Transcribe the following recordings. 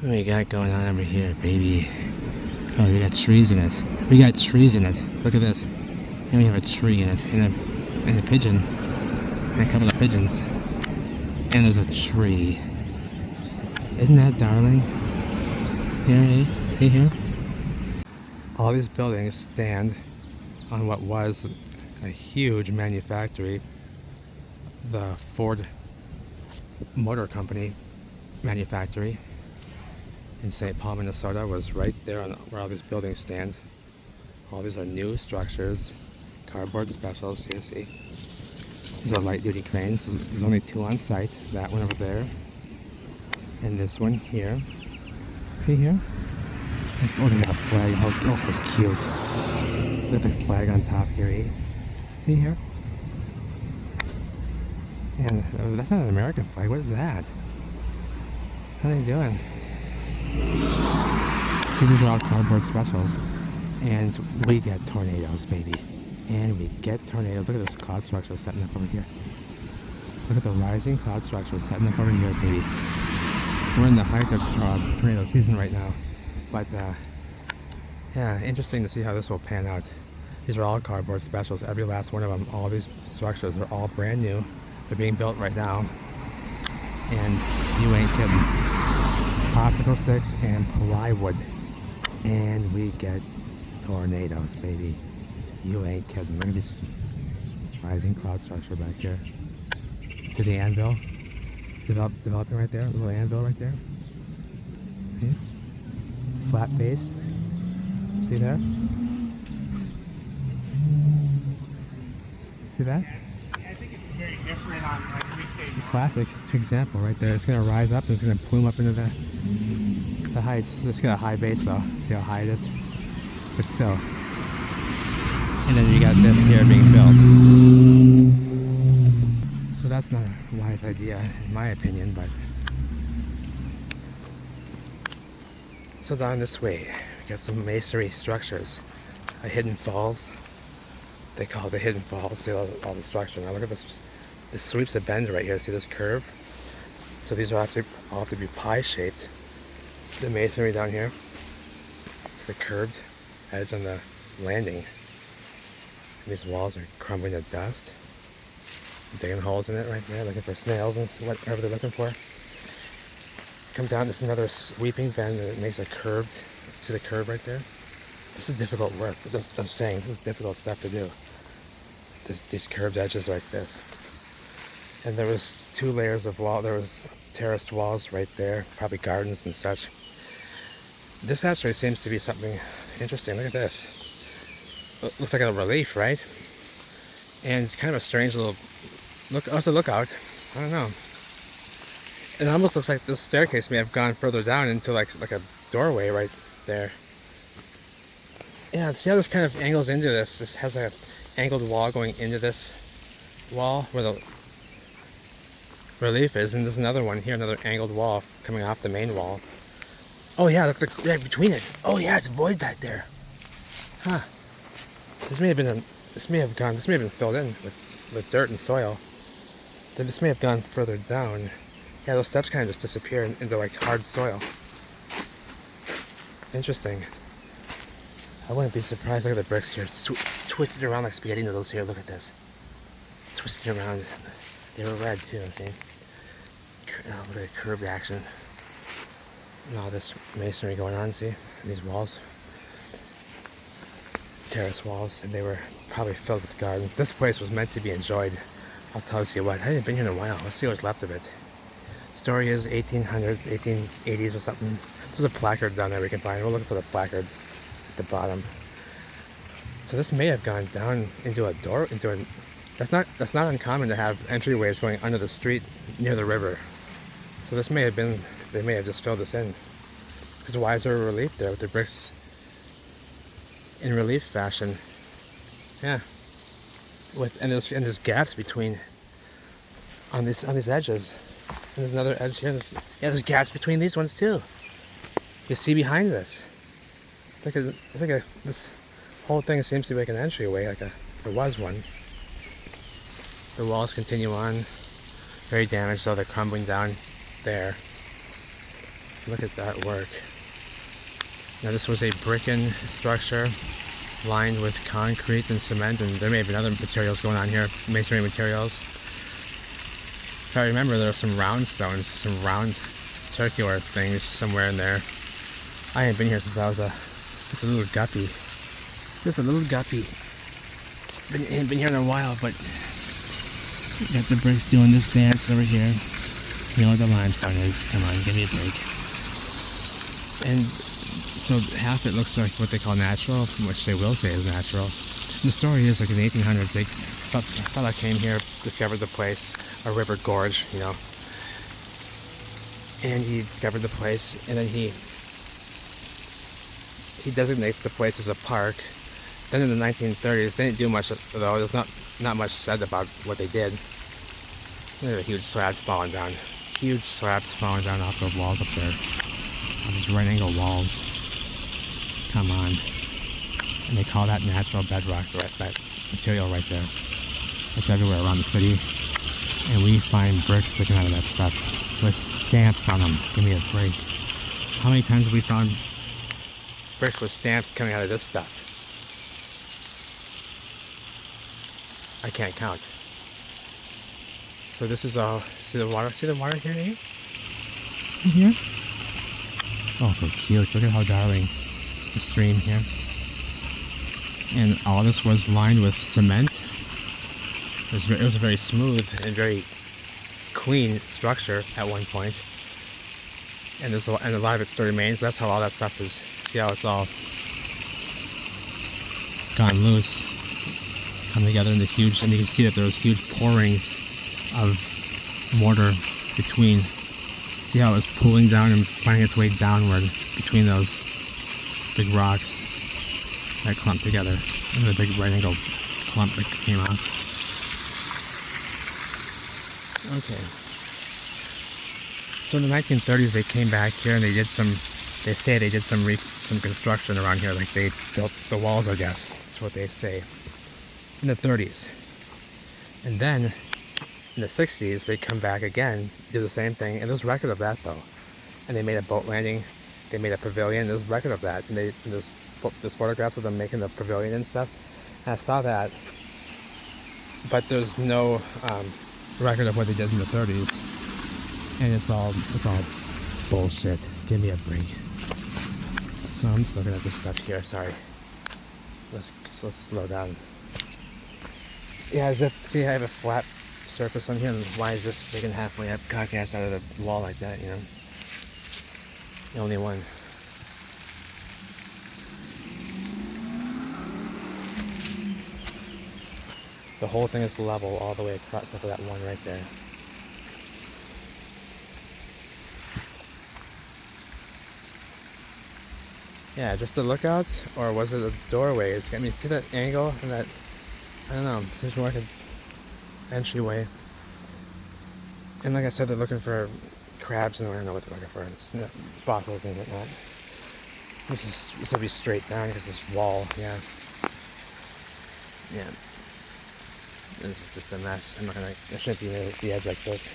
What do we got going on over here, baby? Oh, we got trees in it. We got trees in it. Look at this. And we have a tree in it, and a pigeon, and a couple of pigeons. And there's a tree. Isn't that darling? Here, hey, hey, here. All these buildings stand on what was a huge manufactory, the Ford Motor Company manufactory in St. Paul, Minnesota, was right there on where all these buildings stand. All these are new structures, cardboard specials. See? These are light-duty cranes. There's only two on site. That one over there, and this one here. See here? Oh, they got a flag. Oh, cute. Look at the flag on top here, eh? See here? And that's not an American flag. What is that? What are they doing? See, these are all cardboard specials. And we get tornadoes, baby. And we get tornadoes. Look at this cloud structure setting up over here. Look at the rising cloud structure setting up over here, baby. We're in the height of tornado season right now. But, yeah, interesting to see how this will pan out. These are all cardboard specials. Every last one of them. All these structures are all brand new. They're being built right now. And you ain't kidding. Popsicle sticks and plywood. And we get tornadoes, baby. You ain't kidding. Look at this rising cloud structure back here. To the anvil. Developing right there. A little anvil right there. See? Flat base. See there? See that? I think it's very different on like weekday morning. Classic example right there. It's going to rise up and it's going to plume up into the heights. It's got a high base though. See how high it is? But still. And then you got this here being built. So that's not a wise idea in my opinion, but so down this way we got some masonry structures. A hidden falls. They call it the hidden falls. See all the structure. Now look at this. This sweeps a bend right here. See this curve? So these will all have to be pie shaped. The masonry down here. The curved edge on the landing. And these walls are crumbling to dust. Digging holes in it right there, looking for snails and whatever they're looking for. Come down, this is another sweeping bend and it makes a curved, see the curve right there? This is difficult work. I'm saying this is difficult stuff to do. These curved edges like this. And there was 2 layers of wall. There was terraced walls right there, probably gardens and such. This actually seems to be something interesting. Look at this. Looks like a relief, right? And it's kind of a strange little look. Oh, it's a lookout. I don't know. It almost looks like this staircase may have gone further down into like a doorway right there. Yeah, see how this kind of angles into this? This has a angled wall going into this wall where the relief is, and there's another one here, another angled wall coming off the main wall. Oh yeah, look right between it. Oh yeah, it's a void back there. Huh. This may have been filled in with dirt and soil. This may have gone further down. Yeah, those steps kind of just disappear into like hard soil. Interesting. I wouldn't be surprised. Look at the bricks here. Twisted around like spaghetti noodles here. Look at this. Twisted around. They were red too, see? Look at the curved action. And all this masonry going on, see? These walls. Terrace walls, and they were probably filled with gardens. This place was meant to be enjoyed. I'll tell you what, I haven't been here in a while. Let's see what's left of it. Story is 1800s, 1880s or something. There's a placard down there we can find. We're looking for the placard at the bottom. So this may have gone down into a door, that's not uncommon to have entryways going under the street near the river. So this may have been, they may have just filled this in. Because why is there a relief there with the bricks in relief fashion? Yeah. And there's gaps between on these edges. And there's another edge here. There's gaps between these ones too. You see behind this. This whole thing seems to be like an entryway, there was one. The walls continue on, very damaged, so they're crumbling down there. Look at that work. Now this was a brick-in structure lined with concrete and cement, and there may have been other materials going on here, masonry materials. If I remember, there were some round stones, some round circular things somewhere in there. I ain't been here since I was just a little guppy. Just a little guppy. Ain't been here in a while, but got the bricks doing this dance over here. You know what the limestone is. Come on, give me a break. And so half it looks like what they call natural, which they will say is natural. And the story is like in the 1800s, a fella came here, discovered the place, a river gorge, you know, and he discovered the place, and then he designates the place as a park. Then in the 1930s, they didn't do much though. There's not much said about what they did. There were huge slabs falling down. Huge slabs falling down off the walls up there. On these right angle walls. Come on. And they call that natural bedrock, right, that material right there. It's everywhere around the city. And we find bricks sticking out of that stuff with stamps on them. Give me a break. How many times have we found bricks with stamps coming out of this stuff? I can't count. So this is all, see the water here, eh? In here? Oh, so cute. Look at how darling the stream here. And all this was lined with cement. It was a very smooth and very clean structure at one point. And a lot of it still remains. That's how all that stuff is. See how it's all gone loose. Come together in the huge, and you can see that there was huge pourings of mortar between. See how it was pooling down and finding its way downward between those big rocks that clumped together, and the big right angle clump that came off. Okay. So in the 1930s, they came back here and they say they did some construction around here, like they built the walls, I guess. That's what they say. In the 30s. And then in the 60s, they come back again, do the same thing, and there's record of that though. And they made a boat landing, they made a pavilion, there's record of that, and there's photographs of them making the pavilion and stuff. And I saw that, but there's no record of what they did in the 30s, and it's all bullshit. Give me a break. So I'm just looking at this stuff here. Sorry. Let's slow down. Yeah, as if, see, I have a flat surface on here, and why is this sticking halfway up, cock-ass out of the wall like that, you know? The only one. The whole thing is level all the way across, except for that one right there. Yeah, just the lookouts, or was it a doorway? I mean, see that angle and that, I don't know, seems more like an entryway. And like I said, they're looking for crabs, and I don't know what they're looking for. It's, fossils and whatnot. This will be straight down because this wall, yeah. Yeah. This is just a mess. I shouldn't be near the edge like this.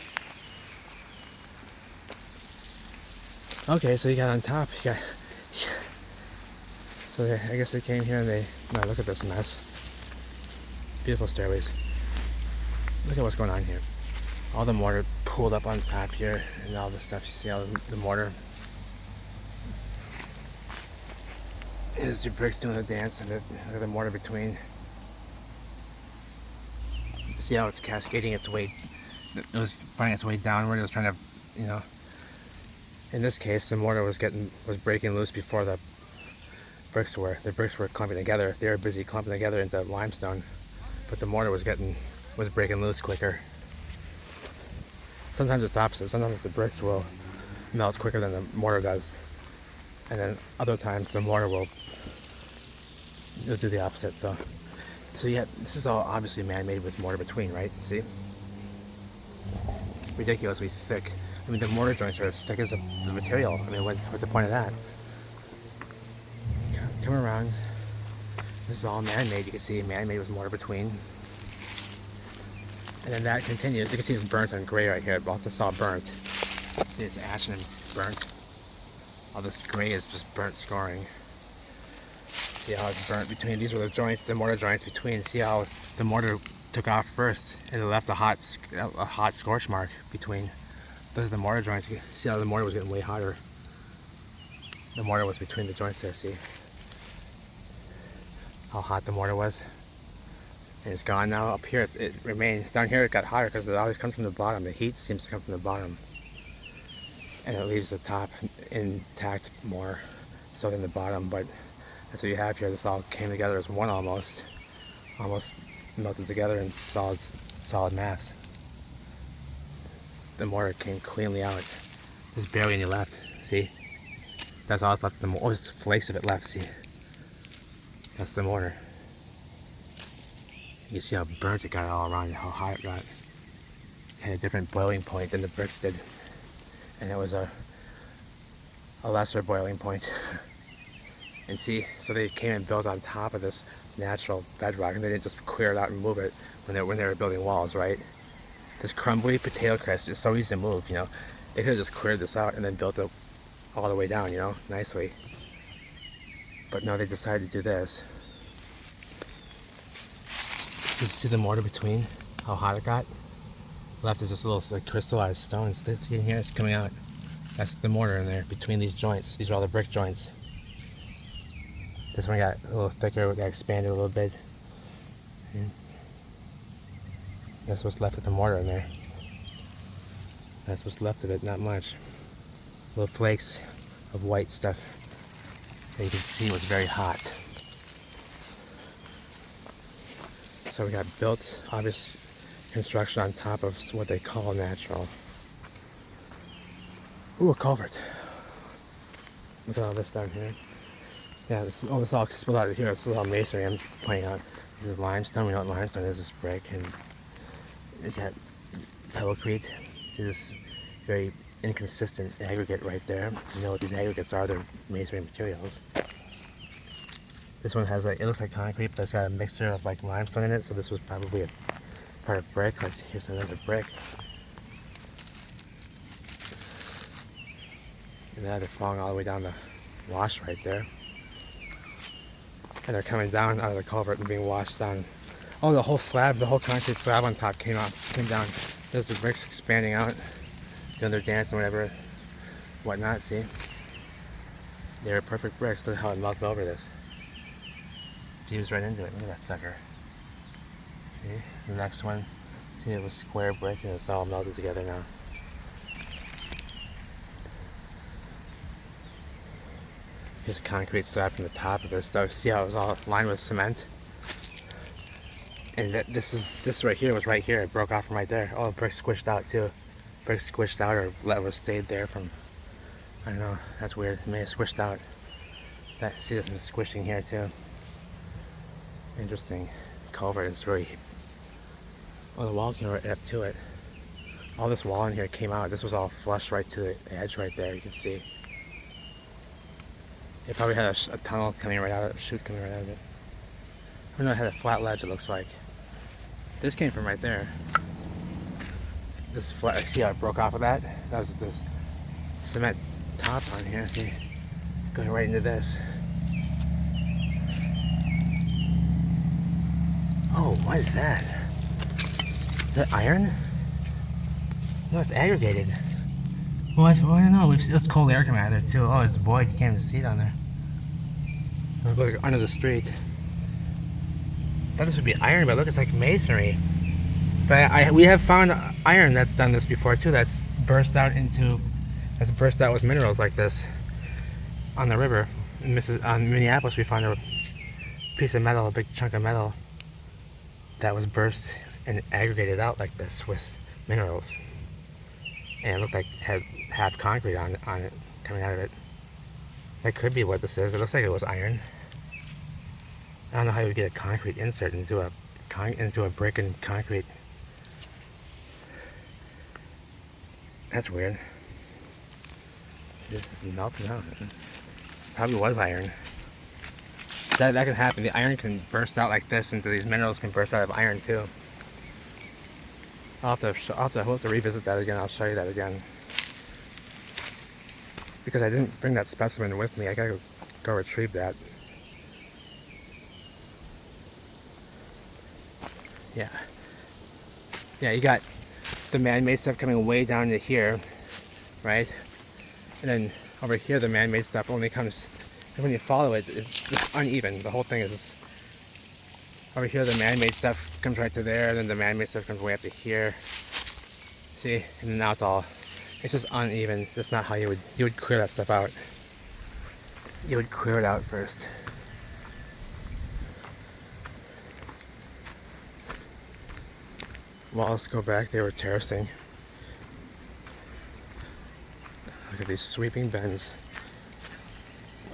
Okay, so you got on top, so I guess they came here and now look at this mess. Beautiful stairways. Look at what's going on here. All the mortar pulled up on top here, and all the stuff, you see all the mortar. Here's the bricks doing the dance, and the mortar between. See how it's cascading its way, it was finding its way downward. It was trying to, you know, in this case, the mortar was breaking loose before the bricks were. The bricks were clumping together. They were busy clumping together into limestone, but the mortar was breaking loose quicker. Sometimes it's opposite. Sometimes the bricks will melt quicker than the mortar does, and then other times the mortar will do the opposite. So yeah, this is all obviously man-made with mortar between, right? See? Ridiculously thick. I mean, the mortar joints are as thick as the material. I mean, what's the point of that? Come around. This is all man-made. You can see man-made with mortar between. And then that continues. You can see it's burnt and gray right here. It's all burnt. See, it's ashen and burnt. All this gray is just burnt scoring. See how it's burnt between, these were the joints, the mortar joints between. See how the mortar took off first and it left a hot scorch mark between. Those are the mortar joints. You see how the mortar was getting way hotter. The mortar was between the joints there, see? How hot the mortar was. And it's gone now. Up here it remains. Down here it got hotter because it always comes from the bottom. The heat seems to come from the bottom. And it leaves the top intact more so than the bottom, but that's what you have here. This all came together as one almost melted together in solid mass. The mortar came cleanly out. There's barely any left, see? That's all that's left of the mortar. Oh, there's flakes of it left, see? That's the mortar. You can see how burnt it got all around, how hot it got. It had a different boiling point than the bricks did. And it was a lesser boiling point. And see, so they came and built on top of this natural bedrock, and they didn't just clear it out and move it when they were building walls, right? This crumbly potato crust is so easy to move, you know. They could have just cleared this out and then built it all the way down, you know, nicely. But no, they decided to do this. See the mortar between, how hot it got? Left is just little like crystallized stones. See here, it's coming out. That's the mortar in there between these joints. These are all the brick joints. This one got a little thicker, got expanded a little bit. And that's what's left of the mortar in there. That's what's left of it, not much. Little flakes of white stuff that you can see was very hot. So we got built, obvious construction on top of what they call natural. Ooh, a culvert. Look at all this down here. Yeah, this all spilled out of here. This is all masonry I'm pointing out. This is limestone. We know what limestone is. This brick, and it got pebblecrete. See this very inconsistent aggregate right there. You know what these aggregates are? They're masonry materials. This one has like, it looks like concrete, but it's got a mixture of like limestone in it. So this was probably a part of brick. Like here's another brick. And now they're falling all the way down the wash right there. And they're coming down out of the culvert and being washed down. Oh, the whole slab, the whole concrete slab on top came down. There's the bricks expanding out, doing their dance and whatever, whatnot, see? They're perfect bricks. Look how it melted over this. Fused right into it. Look at that sucker. See? The next one, see, it was square brick and it's all melted together now. Here's a concrete slab from the top of this stuff. See how it was all lined with cement? And this right here was right here. It broke off from right there. Oh, brick squished out too. Brick squished out, or was stayed there from, I don't know, that's weird. It may have squished out. See, this is squishing here too. Interesting. Culvert is really, oh, the wall came right up to it. All this wall in here came out. This was all flush right to the edge right there, you can see. It probably had a tunnel coming right out of it, a chute coming right out of it. I don't know, it had a flat ledge, it looks like. This came from right there. This flat, see how it broke off of that? That was this cement top on here, see? Going right into this. Oh, what is that? Is that iron? No, it's aggregated. Well, I don't know. It's cold air coming out of there too. Oh, it's void. You can't even see down there. We're going under the street. I thought this would be iron, but look, it's like masonry. But we have found iron that's done this before too. That's burst out with minerals like this on the river. On Minneapolis, we found a piece of metal, a big chunk of metal that was burst and aggregated out like this with minerals. And it looked like it had half concrete on it coming out of it. That could be what this is. It looks like it was iron. I don't know how you would get a concrete insert into a brick and concrete. That's weird. This is melting out. Probably was iron. That can happen. The iron can burst out like this, and these minerals can burst out of iron too. I'll have to revisit that again. I'll show you that again. because I didn't bring that specimen with me. I gotta go retrieve that. Yeah. Yeah, you got the man-made stuff coming way down to here, right? And then over here, the man-made stuff only comes, and when you follow it, it's just uneven. The whole thing is just, over here, the man-made stuff comes right to there, and then the man-made stuff comes way up to here. See, and now it's just uneven. It's just not how you would clear that stuff out. You would clear it out first. Walls go back, they were terracing. Look at these sweeping bends.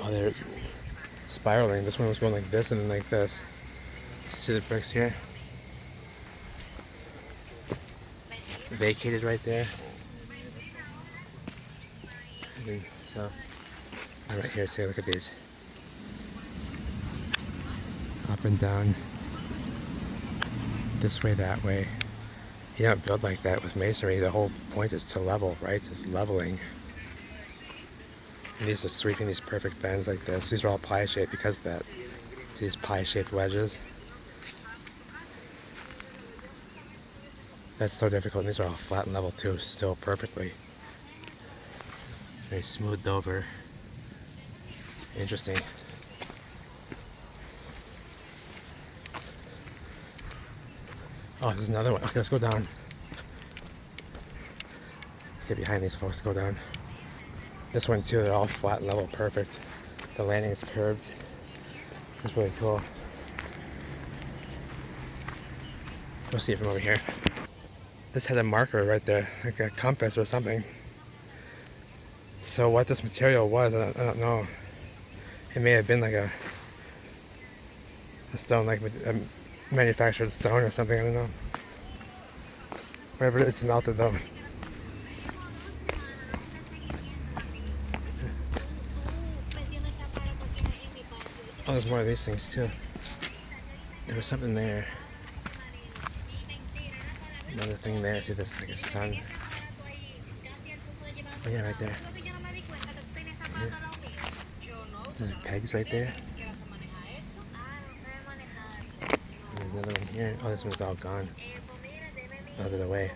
Oh, they're spiraling. This one was going like this and then like this. See the bricks here? Vacated right there. And then, so, and right here, see, look at these. Up and down. This way, that way. You don't build like that with masonry. The whole point is to level, right? It's leveling. And these are sweeping these perfect bends like this. These are all pie-shaped because of that. These pie-shaped wedges. That's so difficult. And these are all flat and level too, still perfectly. Very smoothed over. Interesting. Oh, there's another one. Okay, let's go down. Let's get behind these folks, go down. This one too, they're all flat, level, perfect. The landing is curved. It's really cool. We'll see it from over here. This had a marker right there, like a compass or something. So what this material was, I don't know. It may have been like a stone, like a manufactured stone or something, I don't know. Whatever it is, it's melted though. Oh, there's more of these things too. There was something there. Another thing there. See, this is like a sun. Oh yeah, right there. Yeah. There's pegs right there. There's another one here. Oh, this one's all gone. Out of the way.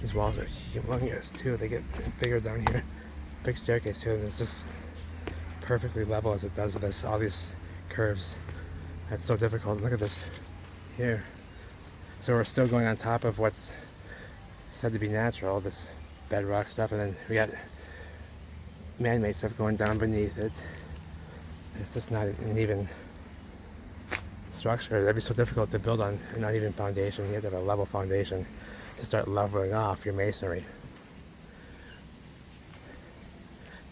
These walls are humongous too. They get bigger down here. Big staircase too. And it's just perfectly level as it does this. All these curves. That's so difficult. Look at this here. So we're still going on top of what's said to be natural, this bedrock stuff, and then we got man-made stuff going down beneath it. It's just not an even structure. That'd be so difficult to build on an uneven foundation. You have to have a level foundation to start leveling off your masonry.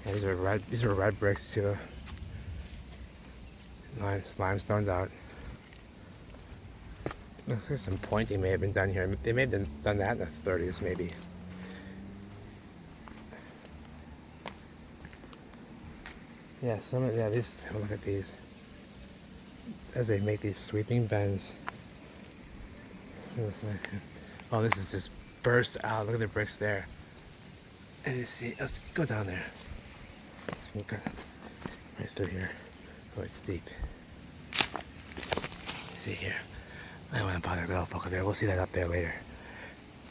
Yeah, these are red bricks too. Limestoned out. Looks like some pointing may have been done here. They may have done that in the 30s, maybe. Yeah, these, oh, look at these. As they make these sweeping bends. Oh, this is just burst out. Look at the bricks there. And you see, let's go down there. Let's go right through here. Oh, it's steep. See here. I don't want to bother to go up there. We'll see that up there later.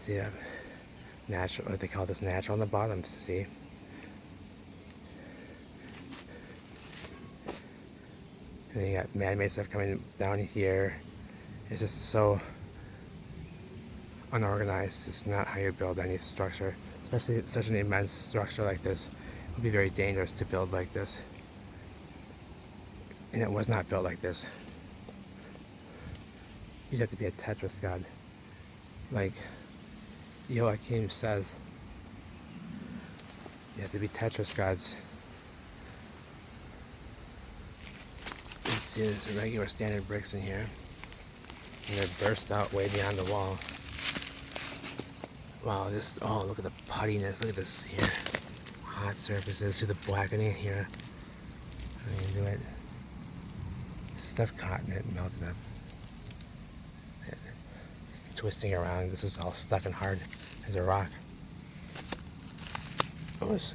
See that? Natural, what they call this, natural on the bottom, see? And then you got man-made stuff coming down here. It's just so unorganized. It's not how you build any structure, especially such an immense structure like this. It would be very dangerous to build like this. And it was not built like this. You'd have to be a Tetris god, like Joachim says. You have to be Tetris gods. This is regular standard bricks in here, and they're burst out way beyond the wall. Wow, oh, look at the puttiness. Look at this here. Hot surfaces. See the blackening here. I can do it. Stuff caught in it and melted up. twisting around. This is all stuck and hard as a rock. Oh, it's,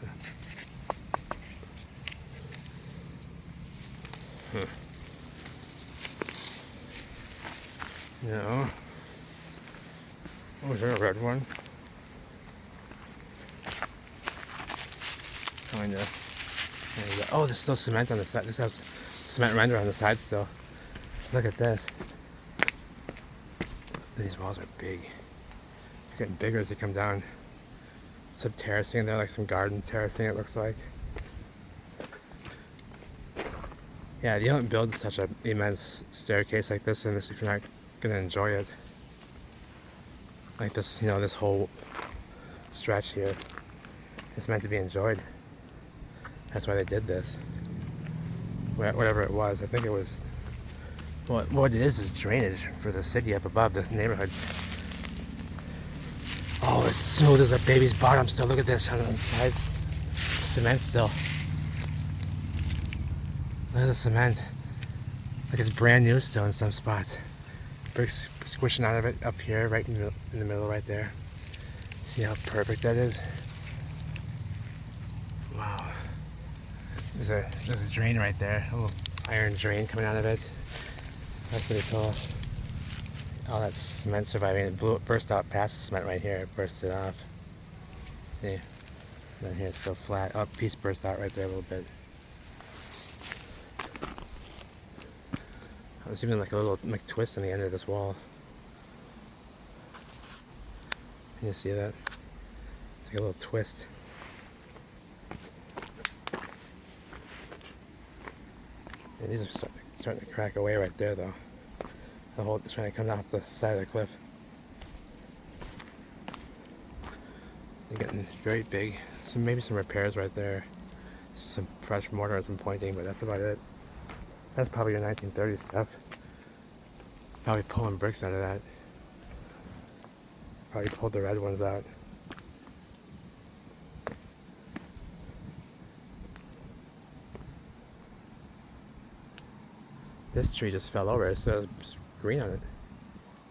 no. Oh, is there a red one? Kinda. There you go. Oh, there's still cement on the side. This has cement render on the side still. Look at this. These walls are big. They're getting bigger as they come down. Some terracing in there, like some garden terracing it looks like. Yeah, you don't build such an immense staircase like this unless if you're not gonna enjoy it. Like this, you know, this whole stretch here is meant to be enjoyed. That's why they did this. Whatever it was, I think it was. Well, what it is drainage for the city up above, the neighborhoods. Oh, it's smooth as a baby's bottom still. Look at this on the sides. Cement still. Look at the cement. Like it's brand new still in some spots. Bricks squishing out of it up here, right in the middle right there. See how perfect that is? Wow. There's a drain right there. A little iron drain coming out of it. That's pretty cool. All that cement surviving. It burst out past the cement right here. It bursted off. Yeah. Down here it's still flat. Oh, piece burst out right there a little bit. There's even like a little twist on the end of this wall. Can you see that? It's like a little twist. And these are starting to crack away right there though. The whole it's trying to come off the side of the cliff. They're getting very big. So maybe some repairs right there. Some fresh mortar and some pointing, but that's about it. That's probably your 1930s stuff. Probably pulling bricks out of that. Probably pulled the red ones out. This tree just fell over. It says green on it.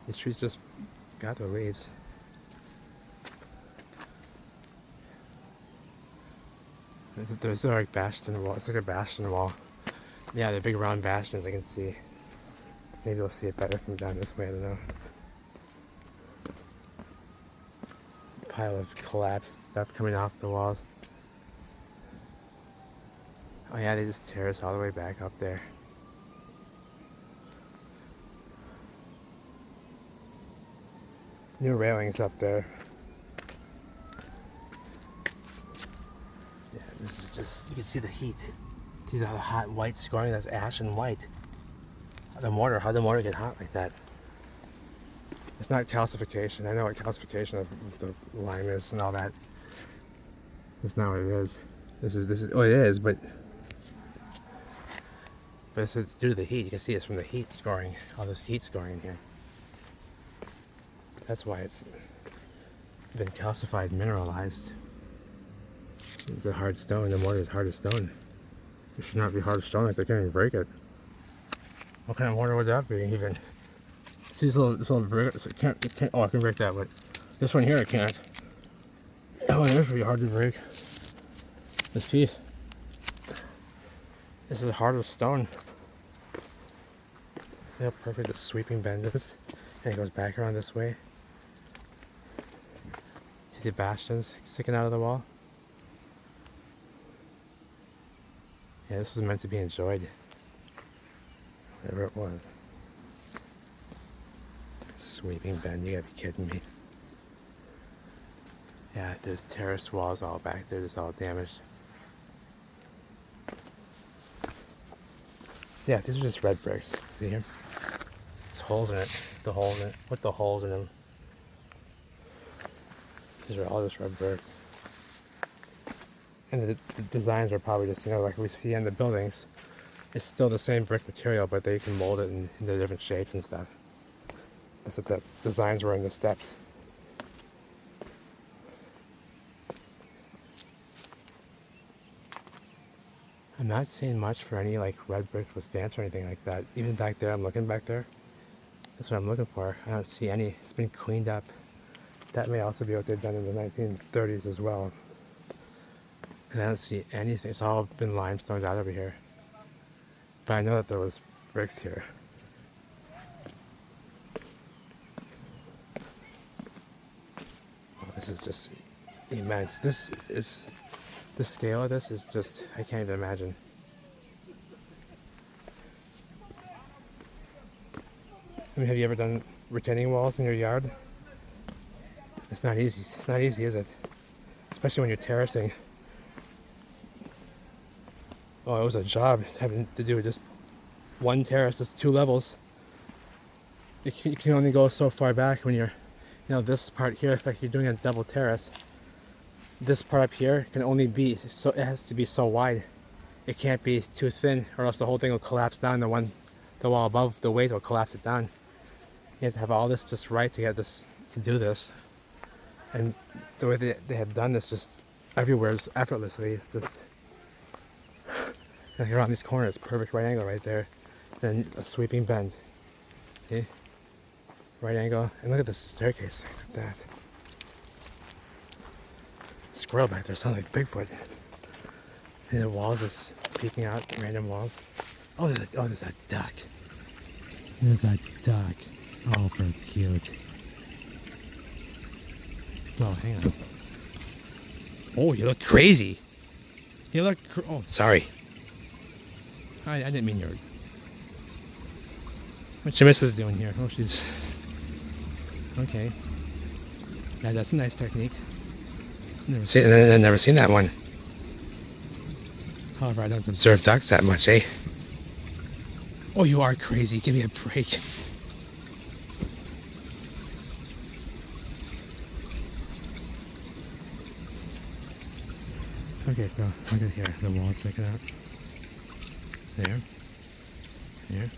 These trees just got their leaves. There's a like bastion wall. It's like a bastion wall. Yeah, the big round bastions I can see. Maybe you'll see it better from down this way, I don't know. Pile of collapsed stuff coming off the walls. Oh yeah, they just terrace all the way back up there. New railings up there. Yeah, this is just, you can see the heat. See the hot white scoring, that's ash and white. The mortar, how'd the mortar get hot like that? It's not calcification. I know what calcification of the lime is and all that. That's not what it is. This is, oh it is, but it's due to the heat. You can see it's from the heat scoring, all this heat scoring in here. That's why it's been calcified, mineralized. It's a hard stone. The mortar is hard as stone. It should not be hard as stone, like they can't even break it. What kind of mortar would that be even? See this little brick? It can't, oh, I can break that, but this one here I can't. Oh, and it's pretty hard to break. This piece. This is hard as stone. See how perfect the sweeping bend is? And it goes back around this way. See the bastions sticking out of the wall? Yeah, this was meant to be enjoyed. Whatever it was. Sweeping bend, you gotta be kidding me. Yeah, there's terraced walls all back there, just all damaged. Yeah, these are just red bricks. See here? There's holes in it. The holes in it. Put the holes in them. These are all just red bricks. And the designs are probably just, you know, like we see in the buildings. It's still the same brick material, but they can mold it into different shapes and stuff. That's what the designs were in the steps. I'm not seeing much for any like red bricks with stamps or anything like that. Even back there, I'm looking back there. That's what I'm looking for. I don't see any. It's been cleaned up. That may also be what they've done in the 1930s as well. And I don't see anything. It's all been limestoned out over here. But I know that there was bricks here. Oh, this is just immense. The scale of this is just, I can't even imagine. I mean, have you ever done retaining walls in your yard? It's not easy. It's not easy, is it? Especially when you're terracing. Oh, it was a job having to do just one terrace, just 2 levels. You can only go so far back when you're, this part here, if you're doing a double terrace, this part up here can only be, so it has to be so wide. It can't be too thin or else the whole thing will collapse down. The wall above the weight will collapse it down. You have to have all this just right to get this, to do this. And the way they have done this just everywhere is effortlessly. It's just, here on these corners, perfect right angle right there. Then a sweeping bend. See? Right angle. And look at the staircase. Look at that. Squirrel back there sounds like Bigfoot. And the walls just peeking out, random walls. Oh, there's a duck. There's a duck. Oh, for cute. Well, hang on. Oh, you look crazy. You look oh, sorry. I didn't mean your... What's your missus doing here? Oh, she's... Okay. Yeah, that's a nice technique. I've never seen that one. However, I don't observe ducks that much, eh? Oh, you are crazy. Give me a break. Okay, so look at here. The wall, check it out. There. Here.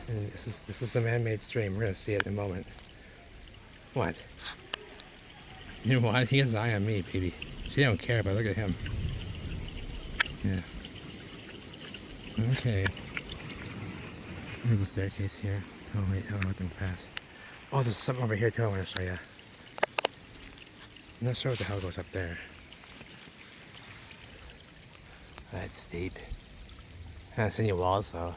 And this is a man-made stream. We're gonna see it in a moment. What? You know what? He has an eye on me, baby. She don't care, but look at him. Yeah. Okay. Look at the staircase here. Oh wait, I'll let them pass. Oh, there's something over here too I want to show you. I'm not sure what the hell goes up there. That's steep. And it's in your walls though.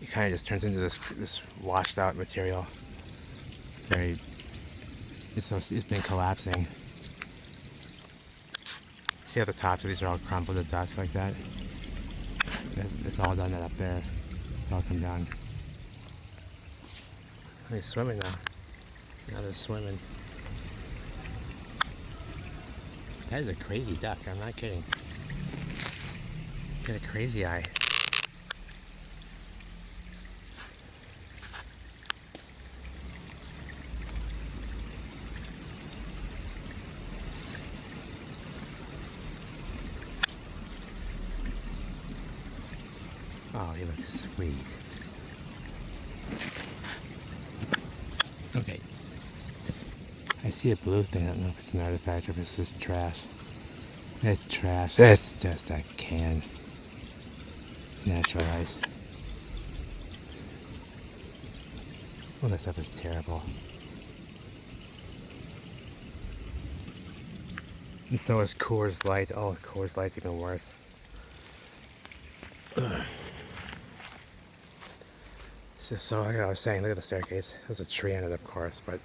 It kind of just turns into this washed out material. Very, it's been collapsing. See how the tops of these are all crumpled to dust like that? It's all done that up there. It's all come down. They're swimming now. Now they're swimming. That is a crazy duck, I'm not kidding. Got a crazy eye. Oh, he looks sweet. Okay. I see a blue thing. I don't know if it's an artifact or if it's just trash. It's trash. It's just a can. Natural ice. Oh, that stuff is terrible. And so is Coors Light. Oh, Coors Light's even worse. Ugh. So like I was saying, look at the staircase. There's a tree in it, of course, but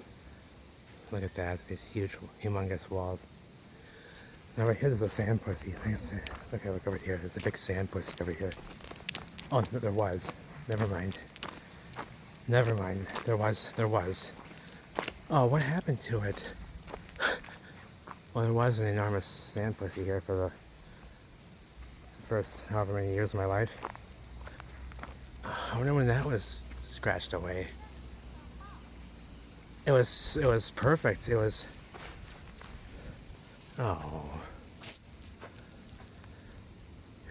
look at that. These huge, humongous walls. Now right here, there's a sand pussy. Okay, look over here. There's a big sand pussy over here. Oh, no, there was. Never mind. Never mind. There was. Oh, what happened to it? Well, there was an enormous sand pussy here for the first however many years of my life. I wonder when that was scratched away. It was perfect. It was... Oh.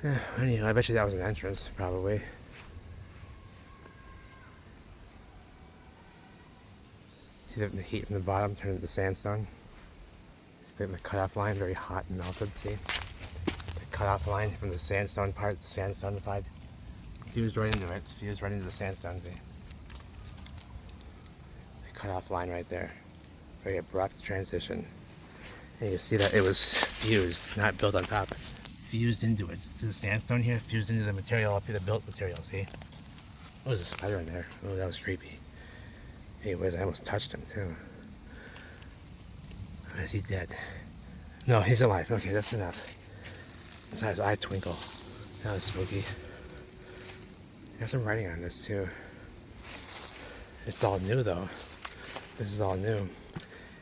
Yeah, anyway, I bet you that was an entrance, probably. See the heat from the bottom turn into sandstone? See the cutoff line, very hot and melted, see? The cutoff line from the sandstone part, the sandstone side. fused right into it. It's fused right into the sandstone. See? The cutoff line right there. Very abrupt transition. And you see that it was fused, not built on top. Fused into it. See the sandstone here? Fused into the material up here, the built material, see? Oh, there's a spider in there. Oh, that was creepy. Anyways, I almost touched him too. Is he dead? No, he's alive. Okay, that's enough. I saw his eye twinkle. That was spooky. Got some writing on this too. It's all new though. This is all new.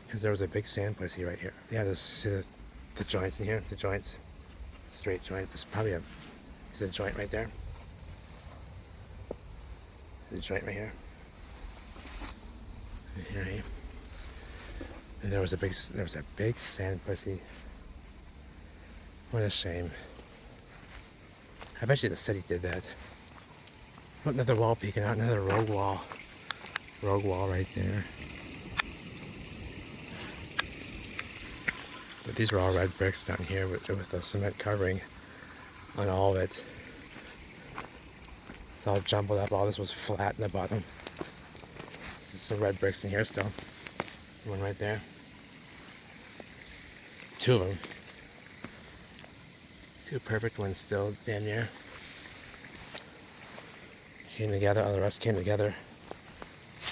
Because there was a big sand pussy right here. Yeah, there's, see the joints in here? The joints. Straight joint. There's probably a, see the joint right there? The joint right here. Right here. And there was a big sand pussy. What a shame. I bet you the city did that. Oh, another wall peeking out, another rogue wall. Rogue wall right there. But these are all red bricks down here with the cement covering on all of it. It's all jumbled up. All this was flat in the bottom. There's some red bricks in here still. One right there. Two of them. Two perfect ones still, damn near. Came together, all the rest came together.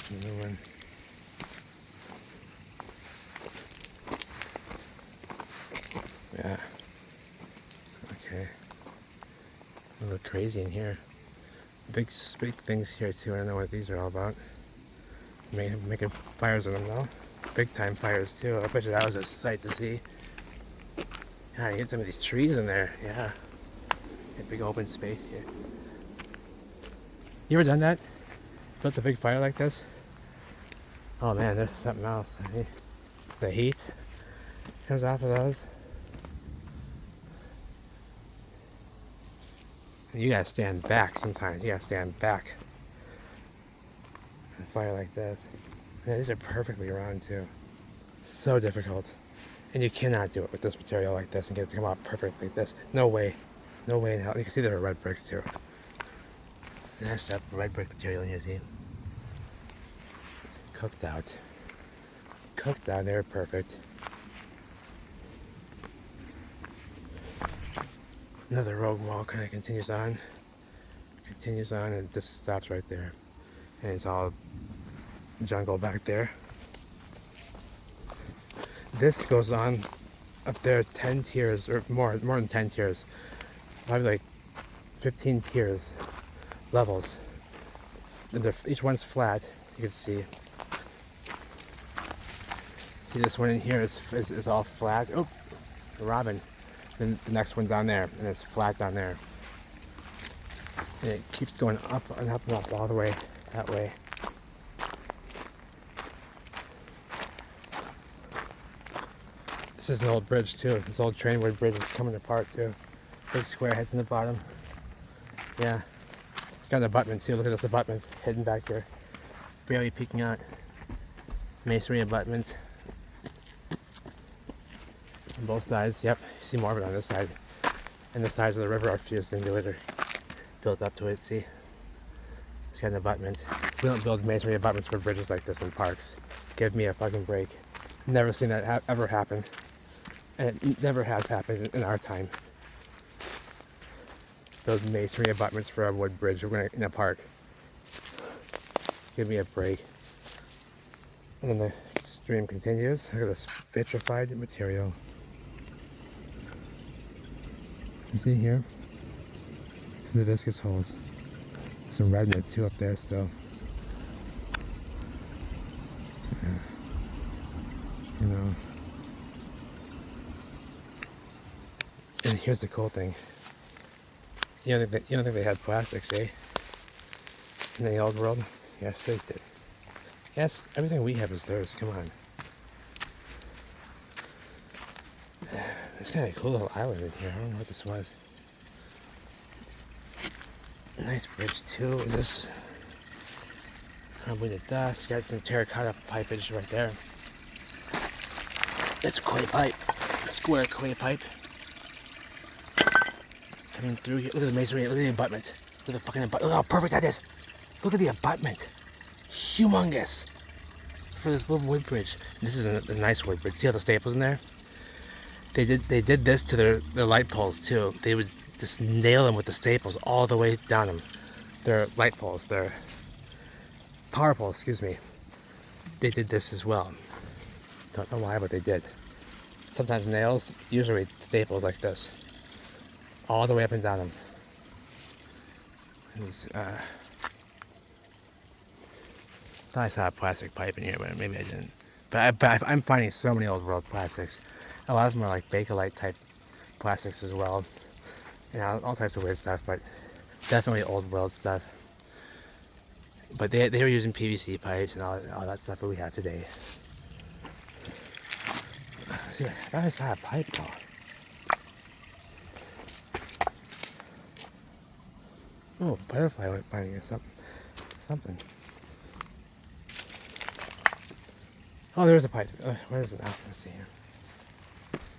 Another one. Yeah. Okay. A little crazy in here. Big things here too. I don't know what these are all about. Making fires in them though. Big time fires too. I bet you that was a sight to see. Yeah, you get some of these trees in there. Yeah. A big open space here. You ever done that? Built a big fire like this? Oh man, there's something else. The heat comes off of those. You gotta stand back sometimes. You gotta stand back. A fire like this. Yeah, these are perfectly round too. So difficult. And you cannot do it with this material like this and get it to come out perfectly like this. No way. No way in hell. You can see there are red bricks too. Nashed up red brick material in here, see? Cooked out. Cooked out, they're perfect. Another rogue wall kind of continues on. Continues on and this stops right there. And it's all jungle back there. This goes on up there 10 tiers or more than 10 tiers. Probably like 15 tiers, levels. And each one's flat, you can see. See this one in here is all flat. Oh, a robin. Then the next one down there, and it's flat down there. And it keeps going up and up and up all the way that way. This is an old bridge too. This old trainwood bridge is coming apart too. Big square heads in the bottom. Yeah. It's got an abutment too. Look at this abutment hidden back here. Barely peeking out. Masonry abutments. On both sides. Yep. You see more of it on this side. And the sides of the river are fused into it or built up to it. See? It's got an abutment. We don't build masonry abutments for bridges like this in parks. Give me a fucking break. Never seen that ever happen. And it never has happened in our time. Those masonry abutments for a wood bridge in a park. Give me a break. And then the stream continues. Look at this vitrified material. You see here? See the viscous holes. Some red in it too up there still. Yeah. You know. And here's the cool thing. You don't think they had plastics, eh? In the old world? Yes, they did. Yes, everything we have is theirs. Come on. It's kind of a cool little island in here. I don't know what this was. Nice bridge too. Is this crumbling to dust? Got some terracotta pipage right there. It's a clay pipe. A square clay pipe. Coming through here. Look at the masonry. Look at the abutment. Look at the fucking abutment. Look how perfect that is. Look at the abutment. Humongous. For this little wood bridge. This is a nice wood bridge. See how the staples in there? They did this to their light poles too. They would just nail them with the staples all the way down them. Their light poles, their power poles, excuse me. They did this as well. Don't know why, but they did. Sometimes nails, usually staples like this. All the way up and down them. Thought I saw a plastic pipe in here, but maybe I didn't. But I'm finding so many old world plastics. A lot of them are like Bakelite type plastics as well. You know, all types of weird stuff, but definitely old world stuff. But they were using PVC pipes and all that stuff that we have today. See, I thought I saw a pipe though. Oh, butterfly went finding or something. Oh, there's a pipe. Where is it now? Let's see here.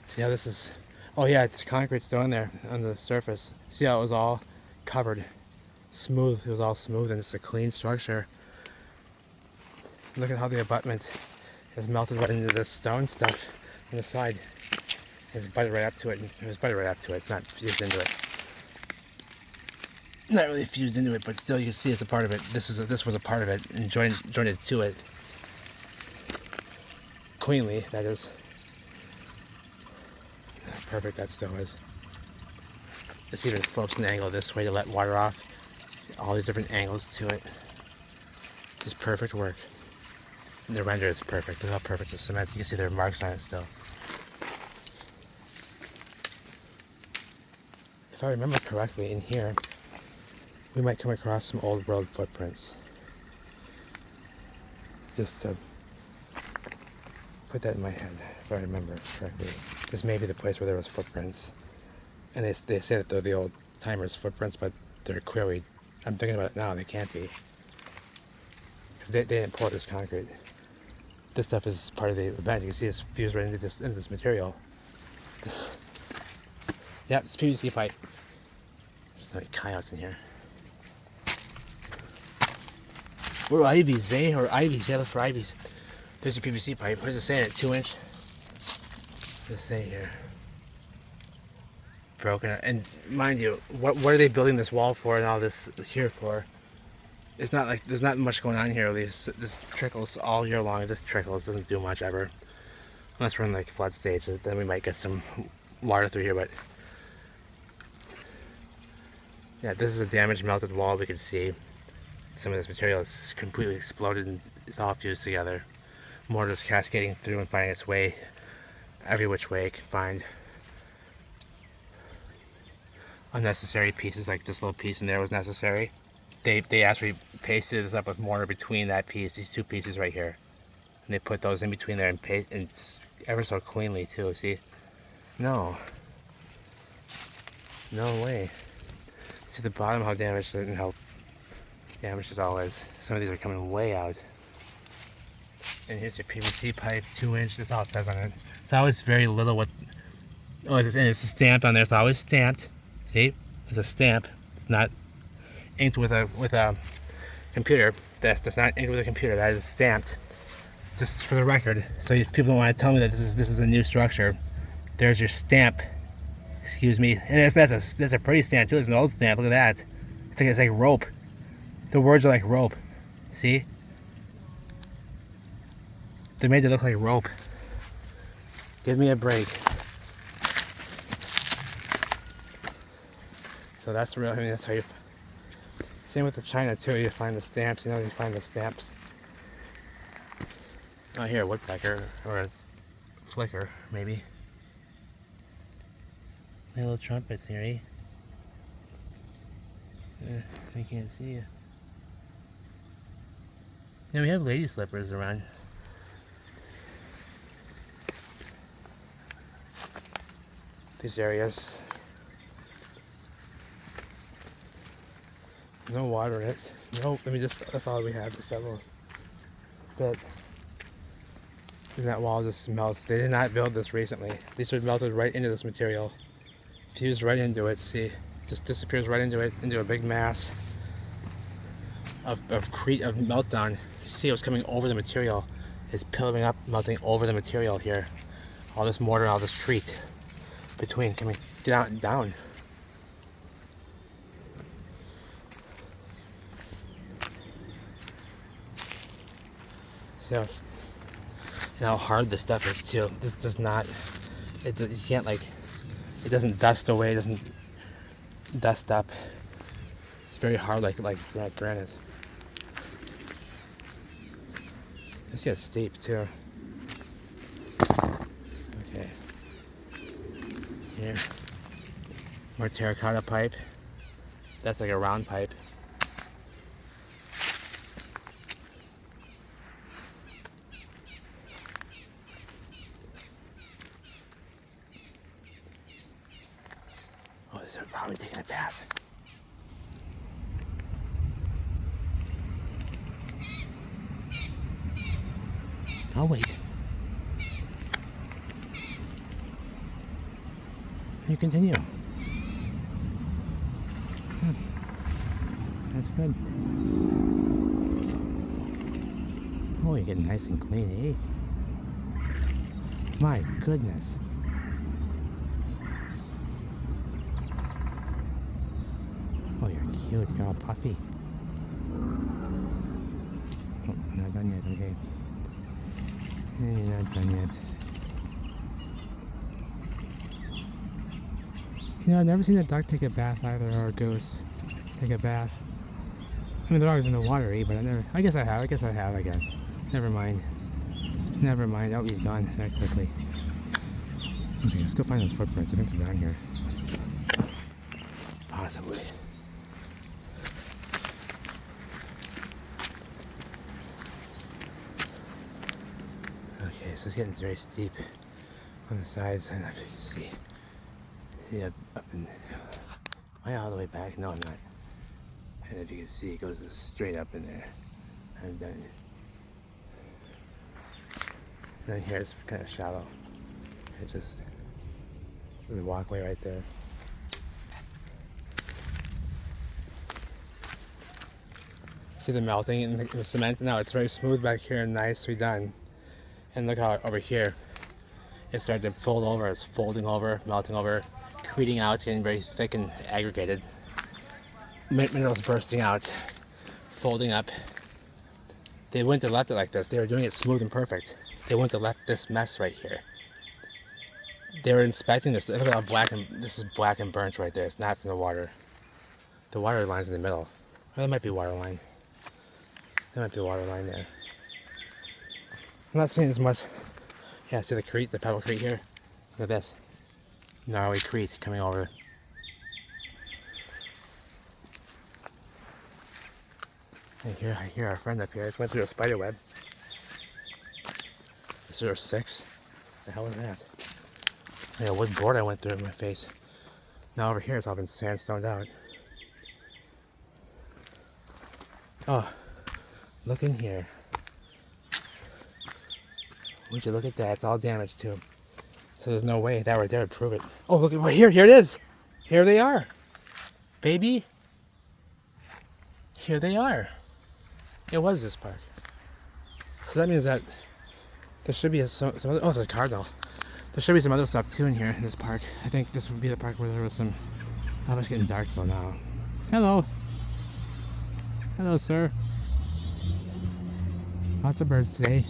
See how this is? Oh yeah, it's concrete still in there on the surface. See how it was all covered, smooth. It was all smooth and it's a clean structure. Look at how the abutment has melted right into this stone stuff on the side. It's butted right up to it. It was butted right up to it. It's not fused into it. Not really fused into it, but still you can see it's a part of it. This was a part of it and jointed to it. Queenly, that is. Perfect that still is. This even slopes an angle this way to let water off. See all these different angles to it. Just perfect work. And the render is perfect. Look how perfect the cement is. You can see there are marks on it still. If I remember correctly, in here, we might come across some old world footprints. Just to put that in my head, if I remember correctly. This may be the place where there was footprints. And they say that they're the old timers' footprints, but they're quarried. I'm thinking about it now, they can't be. Because they didn't pour this concrete. This stuff is part of the event. You can see it's fused right into this material. Yeah, it's PVC pipe. There's no coyotes in here. Or ivies, eh? Or ivies, yeah, look for ivies. There's a PVC pipe. What does it say in it? 2 inch? What does it say here? Broken. And mind you, what are they building this wall for and all this here for? It's not like there's not much going on here. This trickles all year long. It just trickles. Doesn't do much ever. Unless we're in like flood stage, then we might get some water through here. But yeah, this is a damaged, melted wall. We can see some of this material is completely exploded and it's all fused together. Mortar is cascading through and finding its way every which way it can find. Unnecessary pieces like this little piece in there was necessary. They actually pasted this up with mortar between that piece, these two pieces right here. And they put those in between there and just ever so cleanly too, see? No way. See the bottom how damaged it and how damaged it all is. Some of these are coming way out. And here's your PVC pipe, 2 inch, that's all it says on it. It's always very little what, oh, and it's a stamp on there, it's always stamped. See, it's a stamp. It's not inked with a computer. That's not inked with a computer. That is stamped. Just for the record, so people don't want to tell me that this is a new structure. There's your stamp. Excuse me. And that's a pretty stamp too. It's an old stamp. Look at that. It's like rope. The words are like rope. See? They made it look like rope. Give me a break. So that's real. I mean, that's how you. Same with the China too. You find the stamps. You know, you find the stamps. Oh, here, a woodpecker or a flicker, maybe. My little trumpets here, eh? I can't see you. Yeah, we have lady slippers around. These areas. No water in it. Nope, that's all we have, just that little bit. And that wall just melts. They did not build this recently. These were melted right into this material. Fused right into it, see? just disappears right into it, into a big mass of meltdown. You see it was coming over the material. It's pillaring up, melting over the material here. All this mortar, all this crete between coming down and down. So, and how hard this stuff is too. This does not, you can't like, it doesn't dust away, it doesn't dust up. It's very hard like granite. This gets steep too. Okay. Here. More terracotta pipe. That's like a round pipe. Oh, this is probably taking a bath. I'll wait. You continue. Good. That's good. Oh, you're getting nice and clean, eh? My goodness. Oh, you're cute. You're all puffy. Oh, not done yet. Okay. You're not done yet. You know, I've never seen a duck take a bath either, or a goose take a bath. I mean, they're always in the water, but I guess I have. Never mind. Oh, he's gone that quickly. Okay, let's go find those footprints. I think they're down here. Possibly. Okay, so it's getting very steep on the sides. I don't know if you can see. See up in. Am I all the way back? No, I'm not. And if you can see, it goes straight up in there. I'm done. Then here it's kind of shallow. It just there's a walkway right there. See the melting in the cement? Now it's very smooth back here and nicely done. And look how over here it started to fold over. It's folding over, melting over, creating out, getting very thick and aggregated. Minerals bursting out, folding up. They wouldn't have left it like this. They were doing it smooth and perfect. They wouldn't have left this mess right here. They were inspecting this. Look at how black and this is black and burnt right there. It's not from the water. The water line's in the middle. Well, that might be water line. There might be a water line there. I'm not seeing as much. Yeah, see the crete, the pebble crete here? Look at this. Gnarly crete coming over. And here, I hear our friend up here. I just went through a spider web. This is our 6. The hell was that? Yeah, what board I went through in my face. Now over here it's all been sandstoned out. Oh, look in here. Would you look at that? It's all damaged too. So there's no way that right there would prove it. Oh, look at right here. Here it is. Here they are. Baby. Here they are. It was this park. So that means that there should be some other, oh, there's a cardinal. There should be some other stuff too in here in this park. I think this would be the park where there was some. Oh, it's getting dark though now. Hello. Hello, sir. Lots of birds today.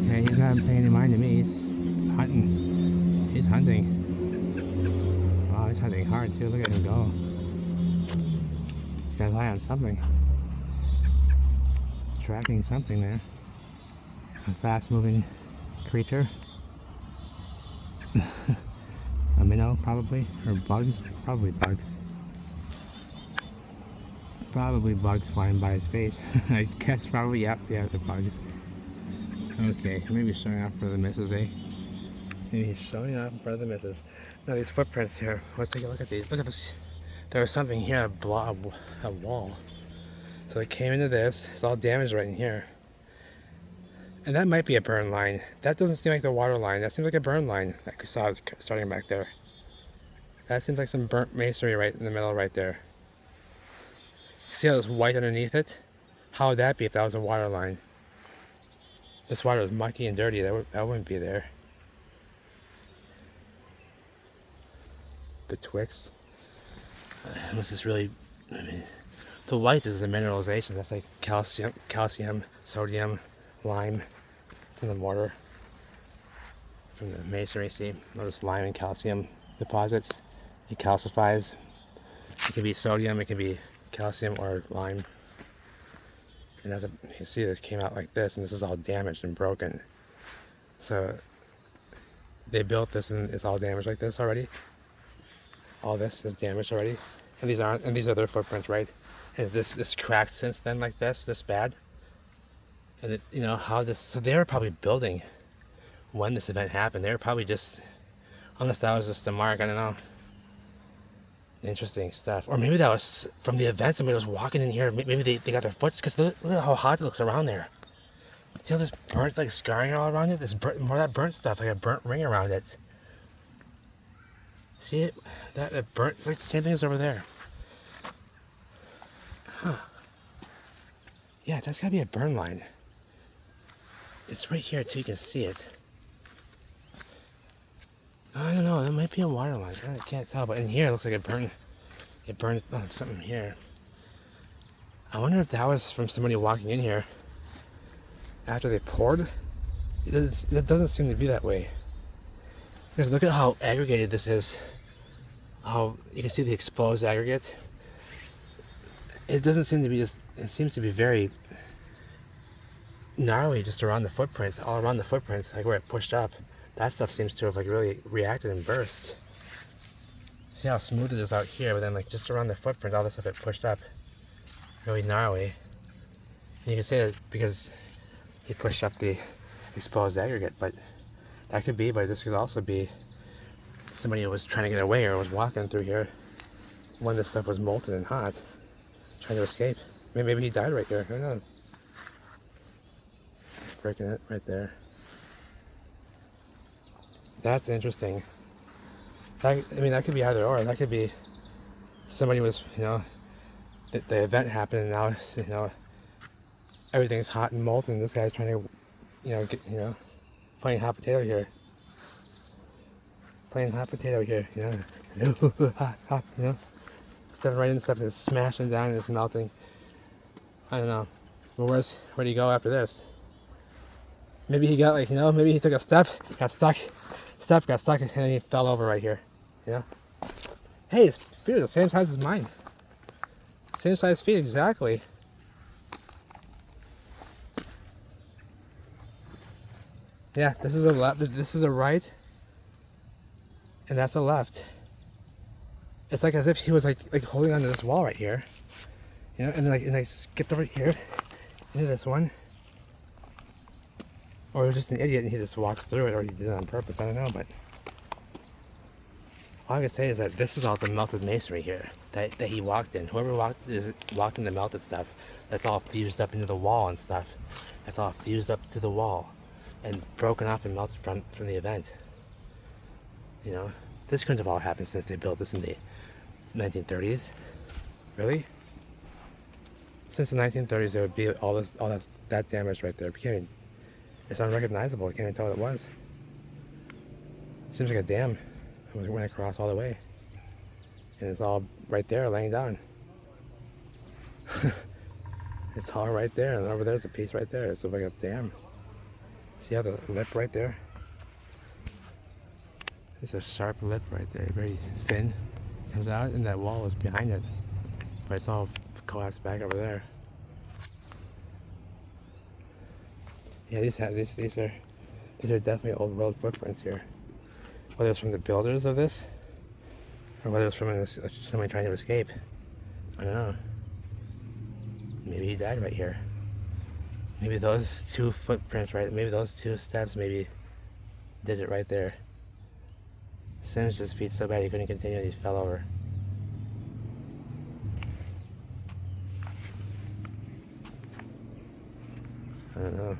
Okay, he's not paying any mind to me. He's hunting. He's hunting. Wow, he's hunting hard too. Look at him go. He's got his eye on something. Tracking something there. A fast-moving creature. A minnow, probably, or bugs. Probably bugs. Probably bugs flying by his face. I guess probably, yep, yeah, the bugs. Okay, maybe he's showing off for the missus, eh? Maybe he's showing off in front of the missus. Now these footprints here. Let's take a look at these. Look at this. There was something here, a wall. So it came into this. It's all damaged right in here. And that might be a burn line. That doesn't seem like the water line. That seems like a burn line that we saw starting back there. That seems like some burnt masonry right in the middle right there. See how it's white underneath it? How would that be if that was a water line? This water is mucky and dirty. That wouldn't be there. Betwixt. This is really, I mean, the white is the mineralization. That's like calcium, sodium, lime from the mortar, from the masonry. See, notice lime and calcium deposits. It calcifies. It can be sodium, it can be calcium or lime. And as you see, this came out like this, and this is all damaged and broken. So they built this, and it's all damaged like this already. All this is damaged already, and these aren't. And these are their footprints, right? And this cracked since then, like this bad. And it, you know how this. So they were probably building when this event happened. They were probably just, unless that was just the mark. I don't know. Interesting stuff. Or maybe that was from the event. Somebody was walking in here. Maybe they got their foot, because look at how hot it looks around there. See how this burnt, like scarring all around it? This more of that burnt stuff, like a burnt ring around it. See it? That burnt, it's like the same thing as over there. Huh. Yeah, that's gotta be a burn line. It's right here too, you can see it. I don't know, that might be a water line. I can't tell, but in here it looks like it burned something here. I wonder if that was from somebody walking in here after they poured. It doesn't seem to be that way. Because look at how aggregated this is. How you can see the exposed aggregate. It doesn't seem to be just, it seems to be very gnarly just around the footprints, all around the footprints, like where it pushed up. That stuff seems to have like really reacted and burst. See how smooth it is out here, but then like just around the footprint, all this stuff it pushed up. Really gnarly. And you can say that because he pushed up the exposed aggregate, but that could be, but this could also be somebody who was trying to get away or was walking through here when this stuff was molten and hot, trying to escape. Maybe he died right here, who knows? Breaking it right there. That's interesting. I mean, that could be either or. That could be somebody was, you know, the event happened and now, you know, everything's hot and molten. This guy's trying to, you know, get, you know, playing hot potato here. Playing hot potato here, you know. hot, you know. Stepping right into stuff and it's smashing down and it's melting. I don't know. Well, where do you go after this? Maybe he got like, you know, maybe he took a step, got stuck, and then he fell over right here. You know? Hey, his feet are the same size as mine. Same size feet, exactly. Yeah, this is a left, this is a right, and that's a left. It's like as if he was like holding onto this wall right here, you know, and I skipped over here into this one, or he was just an idiot and he just walked through it, or he did it on purpose. I don't know, but all I can say is that this is all the melted masonry here that he walked in. Whoever walked in the melted stuff, that's all fused up into the wall and stuff. That's all fused up to the wall and broken off and melted from the event. You know, this couldn't have all happened since they built this in the 1930s. Really? Since the 1930s, there would be all that damage right there. It's unrecognizable. I can't even tell what it was. Seems like a dam. It went across all the way, and it's all right there, laying down. It's all right there, and over there's a piece right there. It's like a dam. See how the lip right there? It's a sharp lip right there, very thin. Comes out, and that wall is behind it, but it's all collapsed back over there. Yeah, these are definitely old road footprints here. Whether it's from the builders of this, or whether it's from somebody trying to escape, I don't know. Maybe he died right here. Maybe those two footprints, right? Maybe those two steps, maybe did it right there. Singed his feet so bad he couldn't continue, and he fell over. I don't know.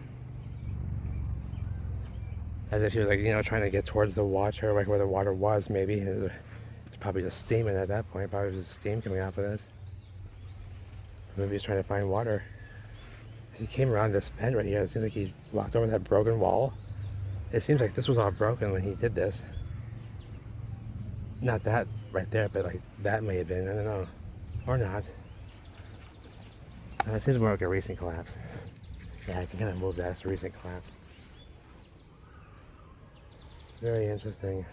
As if you're like, you know, trying to get towards the water, like where the water was maybe. It's probably just steaming at that point, probably just steam coming off of it. Maybe he's trying to find water. He came around this bend right here. It seems like he walked over that broken wall. It seems like this was all broken when he did this. Not that right there, but like that may have been, I don't know. Or not. It seems more like a recent collapse. Yeah, I can kind of move that. It's a recent collapse. Very interesting.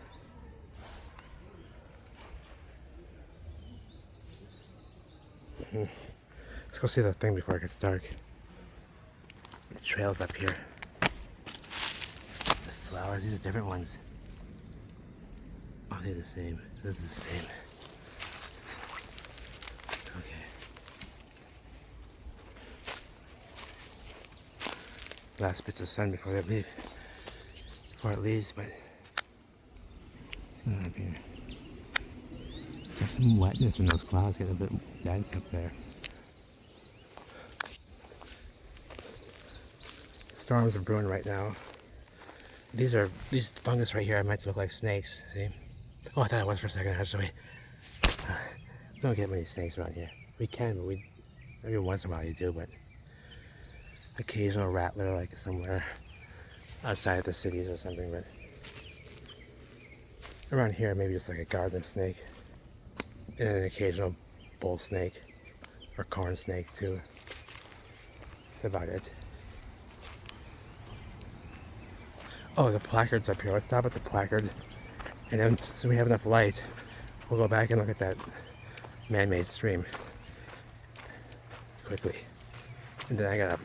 Let's go see the thing before it gets dark. The trails up here. The flowers, these are different ones. Oh, they're the same. This is the same. Okay. Last bits of sun before they leave. Before it leaves, but it's up here. There's some wetness in those clouds, getting a bit dense up there. Storms are brewing right now. These fungus right here are meant to look like snakes. See? Oh, I thought it was for a second actually. We don't get many snakes around here. We can, but every once in a while you do, but occasional rattler like somewhere outside of the cities or something, but around here maybe just like a garden snake and an occasional bull snake or corn snake too. That's about it. Oh, the placards up here. Let's stop at the placard, and then so we have enough light, we'll go back and look at that man-made stream quickly. And then I gotta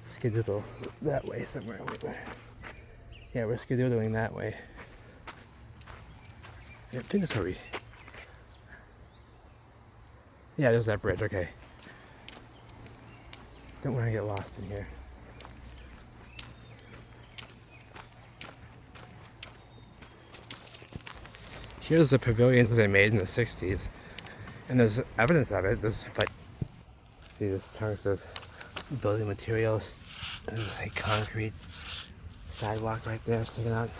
skedoodle that way somewhere. Yeah, we're skedoodling that way. I think that's where we... Yeah, there's that bridge, okay. Don't want to get lost in here. Here's the pavilions they made in the 60s. And there's evidence of it. See, there's tons of building materials and a concrete sidewalk right there sticking out.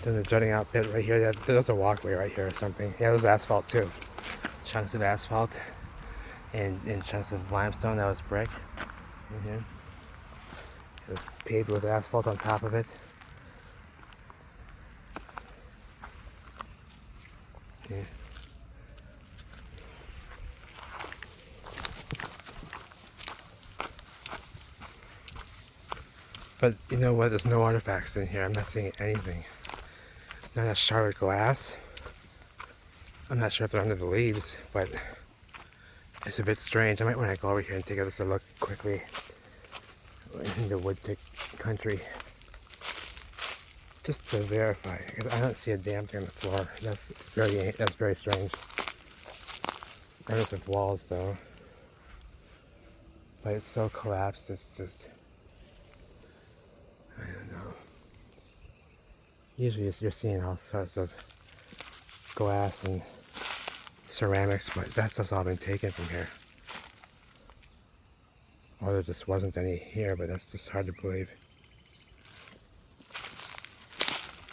Then the jutting out bit right here. There's a walkway right here or something. Yeah, there's asphalt too. Chunks of asphalt and chunks of limestone that was brick in here. It was paved with asphalt on top of it. Yeah. But you know what? There's no artifacts in here. I'm not seeing anything. Not a shard of glass. I'm not sure if they're under the leaves, but it's a bit strange. I might want to go over here and take a look quickly in the wood tick country, just to verify, because I don't see a damn thing on the floor. That's very strange. Earth with walls though, but it's so collapsed. It's just, I don't know. Usually you're seeing all sorts of glass and ceramics, but that's just all been taken from here. Or there just wasn't any here, but that's just hard to believe.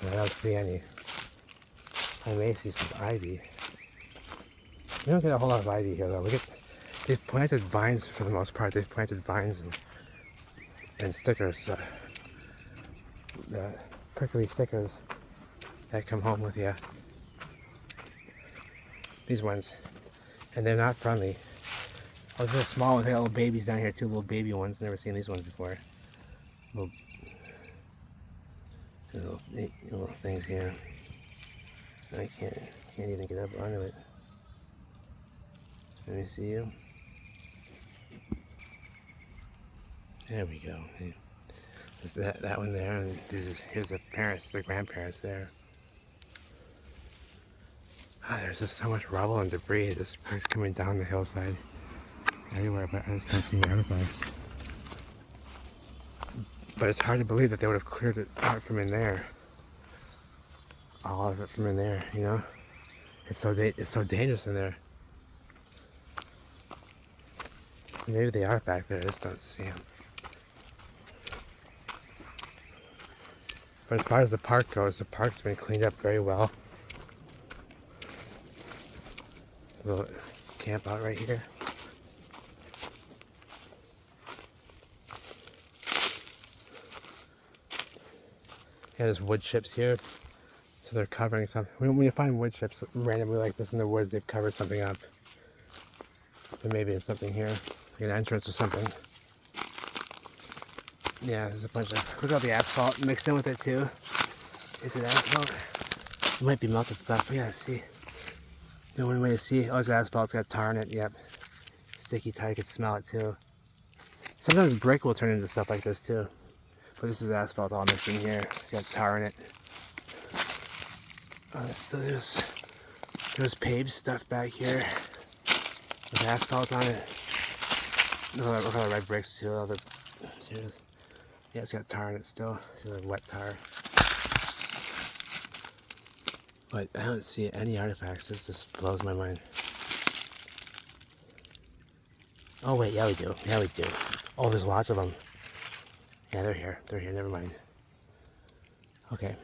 And I don't see any. I may see some ivy. We don't get a whole lot of ivy here though. They've planted vines for the most part. They've planted vines and stickers. The prickly stickers that come home with you. These ones. And they're not friendly. Oh, they're small ones. They got little babies down here too. Little baby ones. Never seen these ones before. Little things here. I can't even get up onto it. Let me see you. There we go. There's that one there, and here's the parents, the grandparents there. There's just so much rubble and debris just coming down the hillside everywhere, but I just don't see any artifacts. But it's hard to believe that they would have cleared it out from in there. All of it from in there, you know? It's so dangerous in there. So maybe they are back there, I just don't see them. But as far as the park goes, the park's been cleaned up very well. A little camp out right here. Yeah, there's wood chips here. So they're covering something. When you find wood chips randomly like this in the woods, they've covered something up. But maybe it's something here, like an entrance or something. Yeah, there's a bunch of, look at all the asphalt mixed in with it too. Is it asphalt? It might be melted stuff. We gotta see. The only way to see, oh, it's asphalt. It's got tar in it. Yep. Sticky tar. You can smell it too. Sometimes brick will turn into stuff like this too. But this is asphalt all mixed in here. It's got tar in it. So there's paved stuff back here with asphalt on it. Look at the red bricks too. All the, yeah, it's got tar in it still. See the wet tar. But I don't see any artifacts. This just blows my mind. Oh wait, yeah we do. Yeah we do. Oh, there's lots of them. Yeah, they're here. They're here. Never mind. Okay.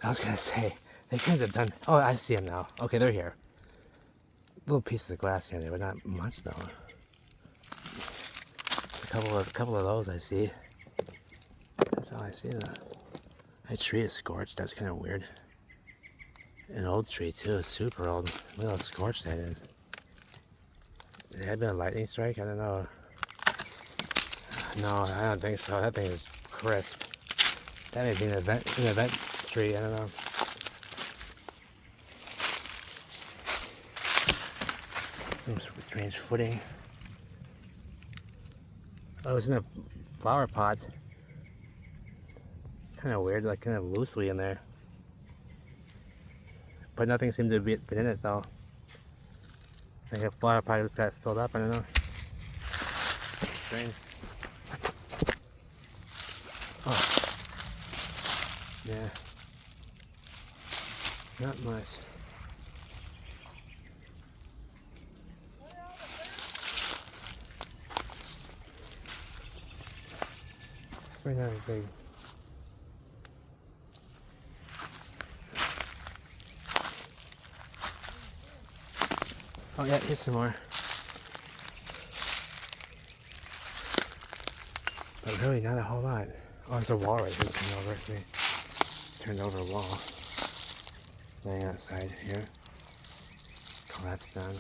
I was gonna say they could have done. Oh, I see them now. Okay, they're here. Little pieces of glass here and there, but not much though. A couple of those I see. That's how I see that. That tree is scorched. That's kind of weird. An old tree too, super old. Look how scorched that is. Did it have been a lightning strike? I don't know. No, I don't think so. That thing is crisp. That may be an event tree. I don't know. Some strange footing. Oh, it was in a flower pot. Kind of weird, like kind of loosely in there. But nothing seemed to be in it though. Like a flower pot just got filled up. I don't know. Strange. Oh. Yeah. Not much. Right now it's big. Oh yeah, here's some more. But really not a whole lot. Oh, there's a wall right here turned over. They turned over a wall. Laying outside here. Collapsed down.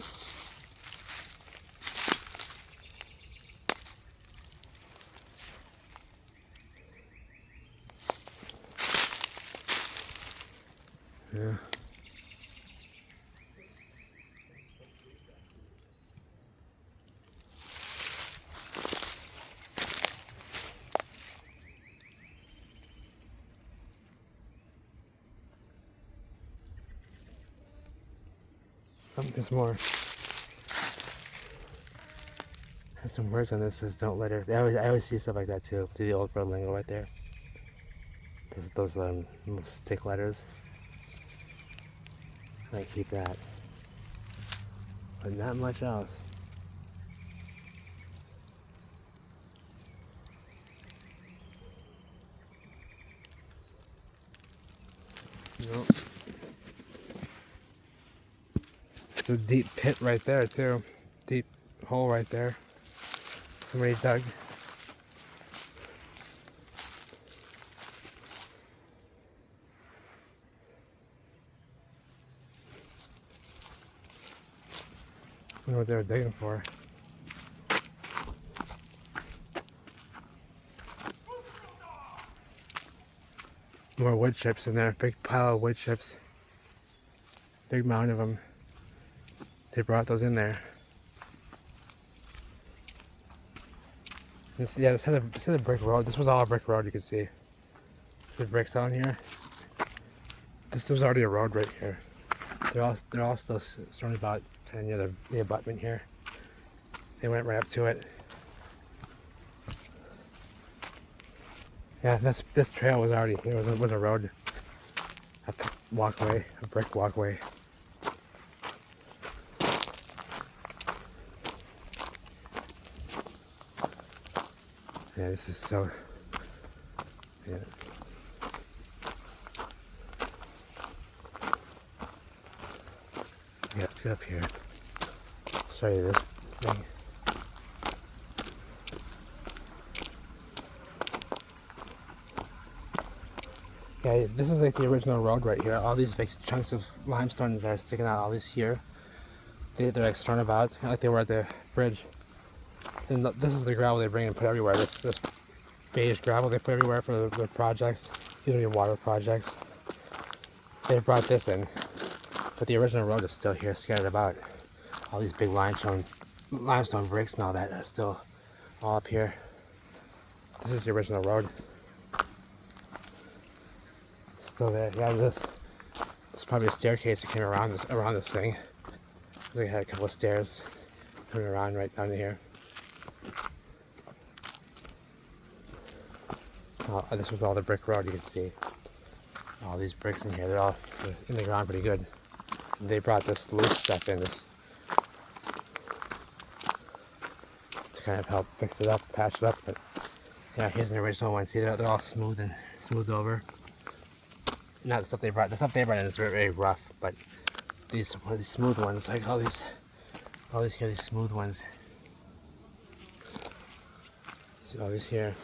Yeah. Oh, there's more. Has some words on this that says "Don't let her." I always see stuff like that too. See the old road lingo right there. Those little stick letters. I keep that, but not much else. Nope. It's a deep pit right there too. Deep hole right there. Somebody dug. I wonder what they were digging for. More wood chips in there. Big pile of wood chips. Big mound of them. They brought those in there. Yeah, this had a brick road. This was all a brick road, you can see. The bricks on here. This was already a road right here. They're all still surrounded about kind of near the abutment here. They went right up to it. Yeah, this trail was already here. It was a road, a walkway, a brick walkway. Yeah, this is so. Yeah. Let's get up here. Show you this thing. Yeah, this is like the original road right here. All these big chunks of limestone that are sticking out, all these here. They're like strewn about, kind of like they were at the bridge. And this is the gravel they bring and put everywhere. This beige gravel they put everywhere for the projects. These are your water projects. They brought this in, but the original road is still here, scattered about. All these big limestone bricks and all that are still all up here. This is the original road. Still there. Yeah, this is probably a staircase that came around this thing. They had a couple of stairs coming around right down here. This was all the brick road. You can see all these bricks in here. They're all in the ground pretty good. They brought this loose stuff in to kind of help fix it up, patch it up. But yeah, here's an original one. See, they're all smooth and smoothed over. Not the stuff they brought. The stuff they brought in is very, very rough, but these smooth ones, like all these here, these smooth ones. See all these here,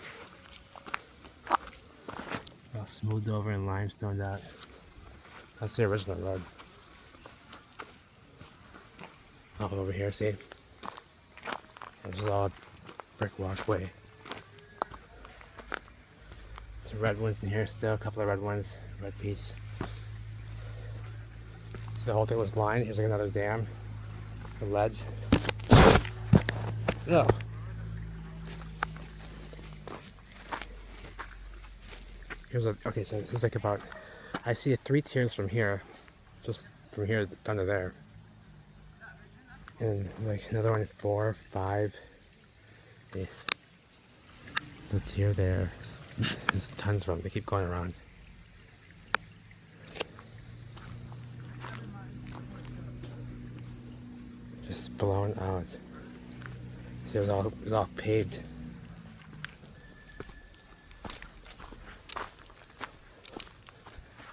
all smoothed over and limestoned out. That's the original road. All over here, see? This is all brick walkway. Some red ones in here still, a couple of red ones, red piece. The whole thing was lined. Here's like another dam, a ledge. No. Okay, so there's like about, I see 3 tiers from here, just from here down to there. And there's like another one, 4, 5. The tier there. There's tons of them. They keep going around. Just blown out. See, it was all paved.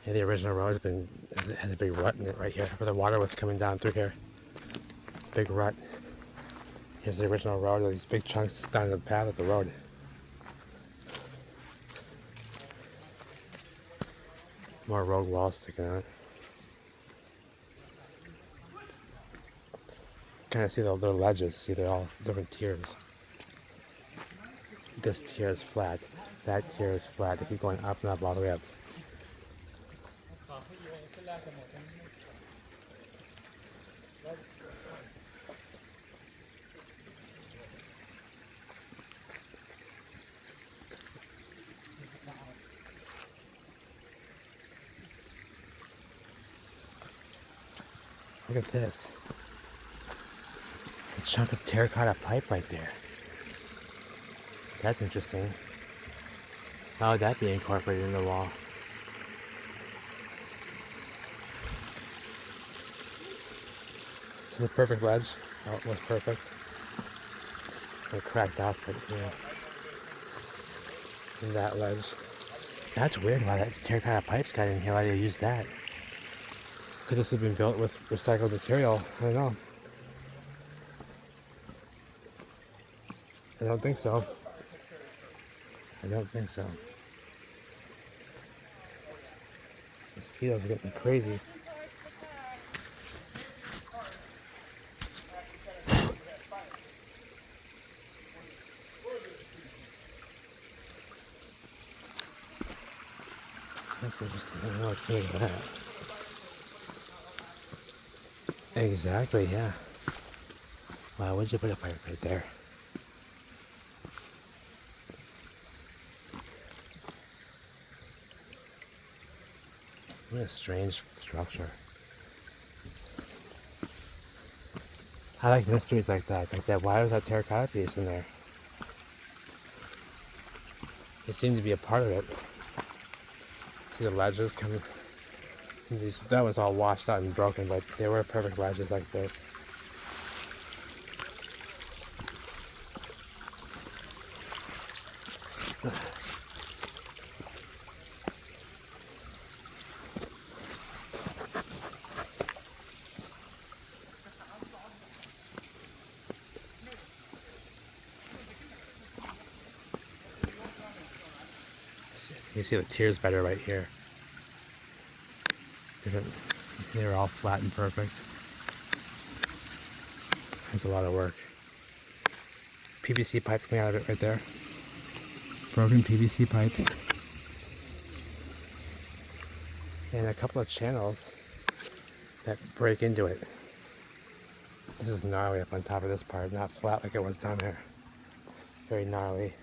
Yeah, the original road has a big rut in it right here, where the water was coming down through here. Big rut. Here's the original road. These big chunks down the path of the road. More road walls sticking out. Kind of see the little ledges. See, they're all different tiers. This tier is flat. That tier is flat. They keep going up and up all the way up. Look at this. A chunk of terracotta pipe right there. That's interesting. How would that be incorporated in the wall? This is a perfect ledge. Oh, it was perfect. It cracked off, but yeah. And that ledge. That's weird why that terracotta pipe's got in here. Why they use that? Could this have been built with recycled material? I don't know. I don't think so. I don't think so. Mosquitoes are getting crazy. That's interesting. I don't know what's doing that. Exactly, yeah. Why would you put a pipe right there? What a strange structure. I like mysteries like that. Why was that terracotta piece in there? It seemed to be a part of it. See the ledges coming. That was all washed out and broken, but they were perfect ledges like this. You see the tiers better right here. They're all flat and perfect. That's a lot of work. PVC pipe coming out of it right there. Broken PVC pipe. And a couple of channels that break into it. This is gnarly up on top of this part, not flat like it was down there. Very gnarly.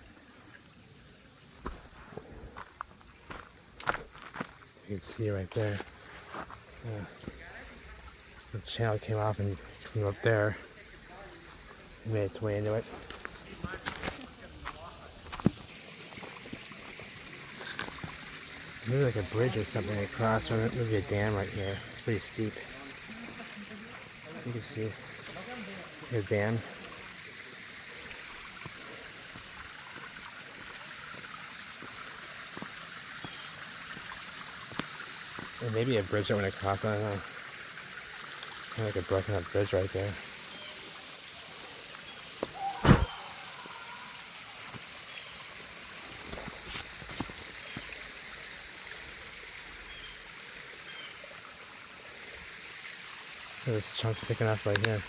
You can see right there. The channel came off and from up there. It made its way into it. Maybe like a bridge or something across, or maybe a dam right here. It's pretty steep. So you can see the dam. And maybe a bridge that went across, I don't know. Kind of like a broken up bridge right there. This chunk sticking up right here.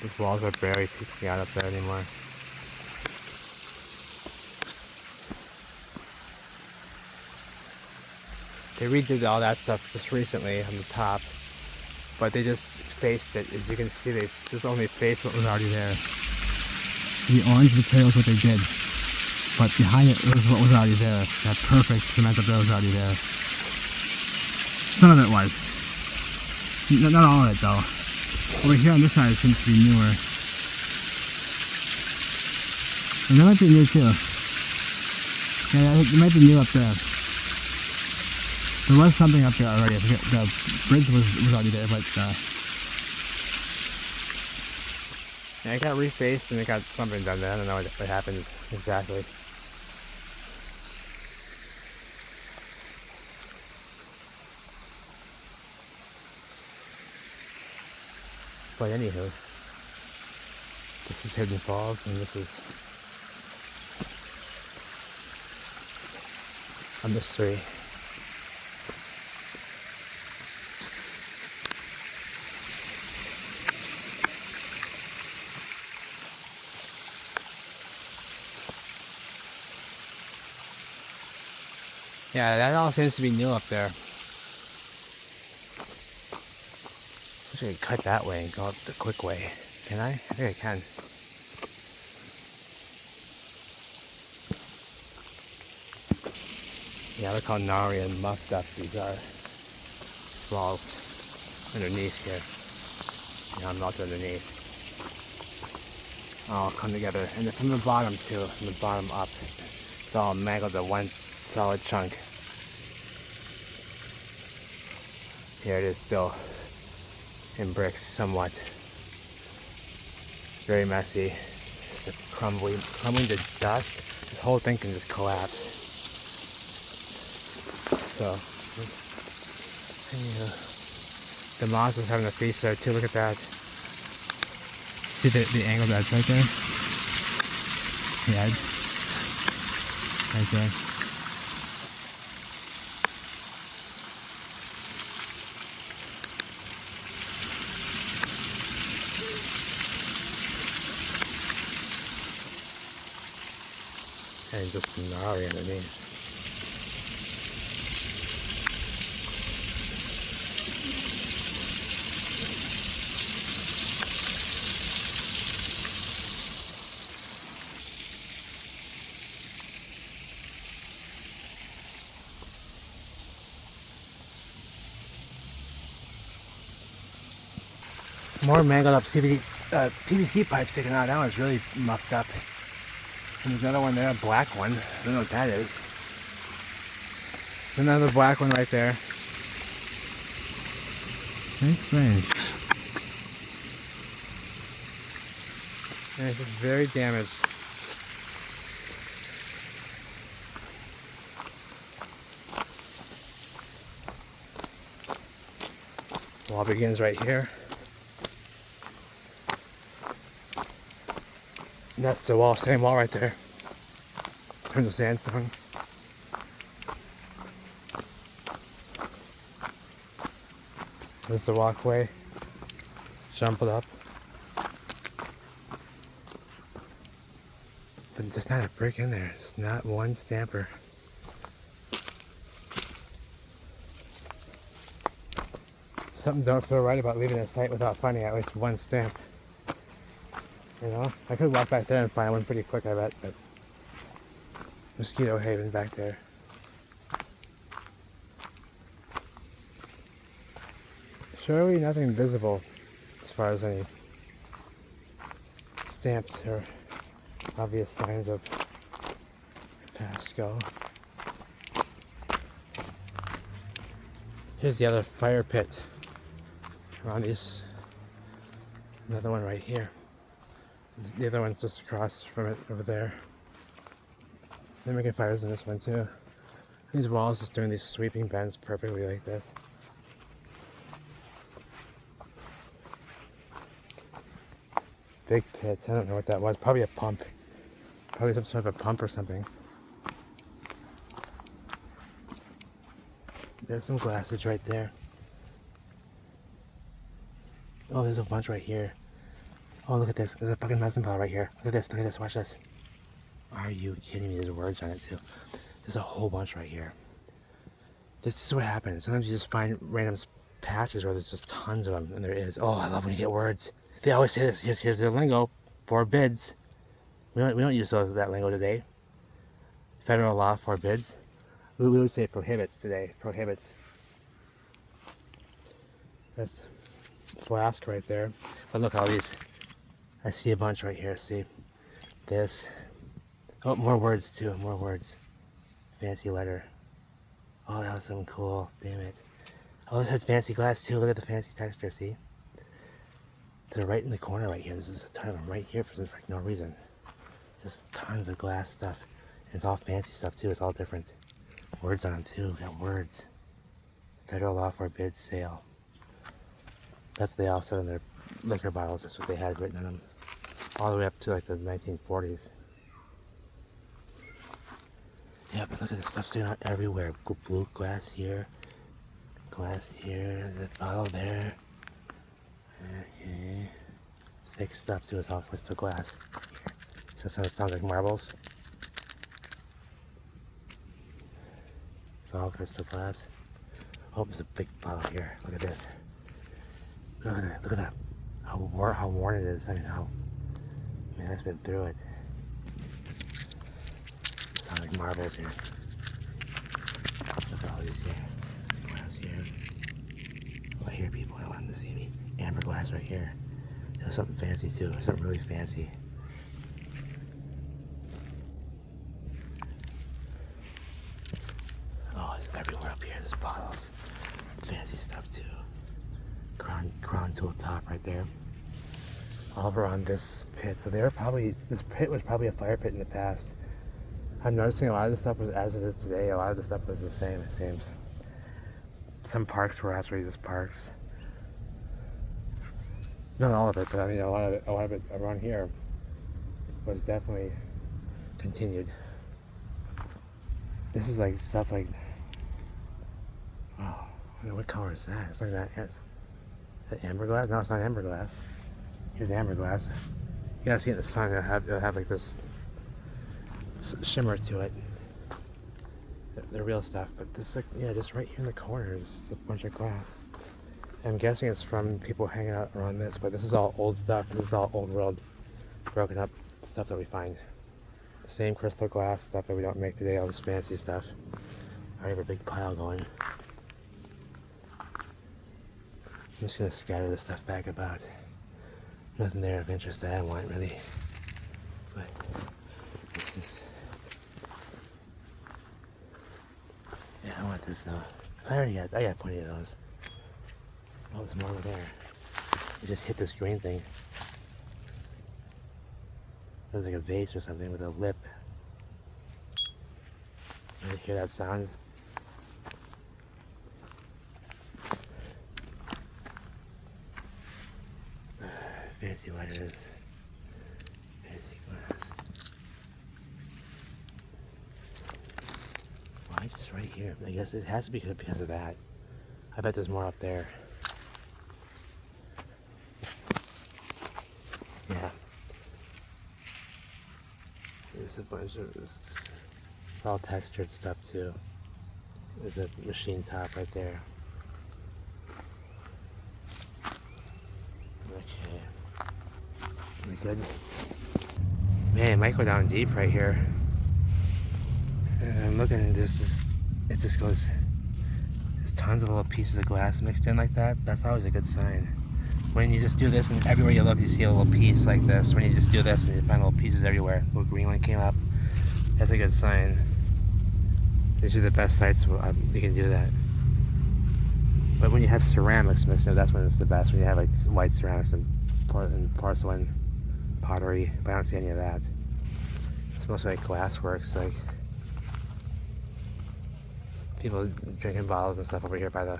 These walls are barely peeking out up there anymore. They redid all that stuff just recently on the top, but they just faced it. As you can see, they just only faced what was already there. The orange material is what they did, but behind it was what was already there. That perfect cement up there was already there. Some of it was. Not all of it though. Over here on this side it seems to be newer. And that might be new too. Yeah, it might be new up there. There was something up there already. I forget, the bridge was already there, but yeah, it got refaced and it got something done there. I don't know what happened exactly. But anywho, this is Hidden Falls, and this is a mystery. Yeah, that all seems to be new up there. I wish I could cut that way and go up the quick way. Can I? I think I can. Yeah, look how gnarly and muffed up these are. Walls underneath here. Yeah, I'm not underneath. All come together. And from the bottom too, from the bottom up. It's all mangled to one solid chunk. Here it is still in bricks somewhat. Very messy. Just crumbling to dust. This whole thing can just collapse. So, yeah. The moss is having a feast there too. Look at that. See the angle that's right there? The edge. Right there. And just gnarly underneath. More mangled up PVC pipe sticking out. That one's really mucked up. And there's another one there, a black one. I don't know what that is. Another black one right there. Very strange. And it's just very damaged. Wall begins right here. And that's the wall, same wall right there. In terms of sandstone. There's the walkway. Jump it up. But there's not a brick in there. There's not one stamper. Something don't feel right about leaving a site without finding at least one stamp. You know? I could walk back there and find one pretty quick, I bet, but mosquito haven back there. Surely nothing visible as far as any stamped or obvious signs of past go. Here's the other fire pit around these. Another one right here. The other one's just across from it over there. They're making fires in this one too. These walls just doing these sweeping bends perfectly like this. Big pits. I don't know what that was. Probably a pump. Probably some sort of a pump or something. There's some glassage right there. Oh, there's a bunch right here. Oh, look at this. There's a fucking medicine ball right here. Look at this. Look at this. Watch this. Are you kidding me? There's words on it too. There's a whole bunch right here. This is what happens. Sometimes you just find random patches where there's just tons of them, and there is. Oh, I love when you get words. They always say this. Here's their lingo. Forbids. We don't use that lingo today. Federal law forbids. We would say prohibits today. Prohibits. That's flask right there. But look, all these. I see a bunch right here. See this. Oh, more words too. More words. Fancy letter. Oh, that was something cool. Damn it. Oh, this had fancy glass too. Look at the fancy texture. See? They're right in the corner right here. This is a ton of them right here for no reason. Just tons of glass stuff. And it's all fancy stuff too. It's all different. Words on them too. We got words. Federal law forbids sale. That's what they all said in their liquor bottles. That's what they had written on them. All the way up to like the 1940s. Yeah, but look at the stuff sitting out everywhere. Blue glass here. Glass here. The bottle there. Okay. Thick stuff too. It's all crystal glass. So it sounds like marbles. It's all crystal glass. Oh, there's a big bottle here. Look at this. Look at that. Look at that. How worn it is. I mean, man, it's been through it. It sounds like marbles here. Look at all these here. Glass here. Oh, I hear people. I don't want them to see me. Amber glass right here. There's something fancy too. Something really fancy. Oh, it's everywhere up here. There's bottles. Fancy stuff too. Crown tool top right there. All around this pit. So this pit was probably a fire pit in the past. I'm noticing a lot of this stuff was as it is today. A lot of the stuff was the same, it seems. Some parks were actually just parks. Not all of it, but I mean a lot of it around here was definitely continued. This is like stuff like, oh, what color is that? It's like that. Is that amber glass? No, it's not amber glass. Here's amber glass. You gotta see it in the sun. It'll have like this shimmer to it. The real stuff, but this, like, yeah, just right here in the corner is a bunch of glass. I'm guessing it's from people hanging out around this, but this is all old stuff. This is all old world, broken up stuff that we find. The same crystal glass stuff that we don't make today, all this fancy stuff. I have a big pile going. I'm just gonna scatter this stuff back about. Nothing there of interest that I want really. But this is, yeah, I want this though. I got plenty of those. Oh, there's more over there. I just hit this green thing. Looks like a vase or something with a lip. You hear that sound? Fancy letters. Fancy glass. Why just right here? I guess it has to be because of that. I bet there's more up there. Yeah. There's a bunch of this. It's all textured stuff too. There's a machine top right there. Okay. We good? Man, it might go down deep right here. And I'm looking and it just goes, there's tons of little pieces of glass mixed in like that. That's always a good sign. When you just do this and everywhere you look you see a little piece like this. When you just do this and you find little pieces everywhere. A little green one came up. That's a good sign. These are the best sites you can do that. But when you have ceramics mixed in, that's when it's the best. When you have like white ceramics and porcelain, pottery, but I don't see any of that. It's mostly like glassworks, like people drinking bottles and stuff over here by the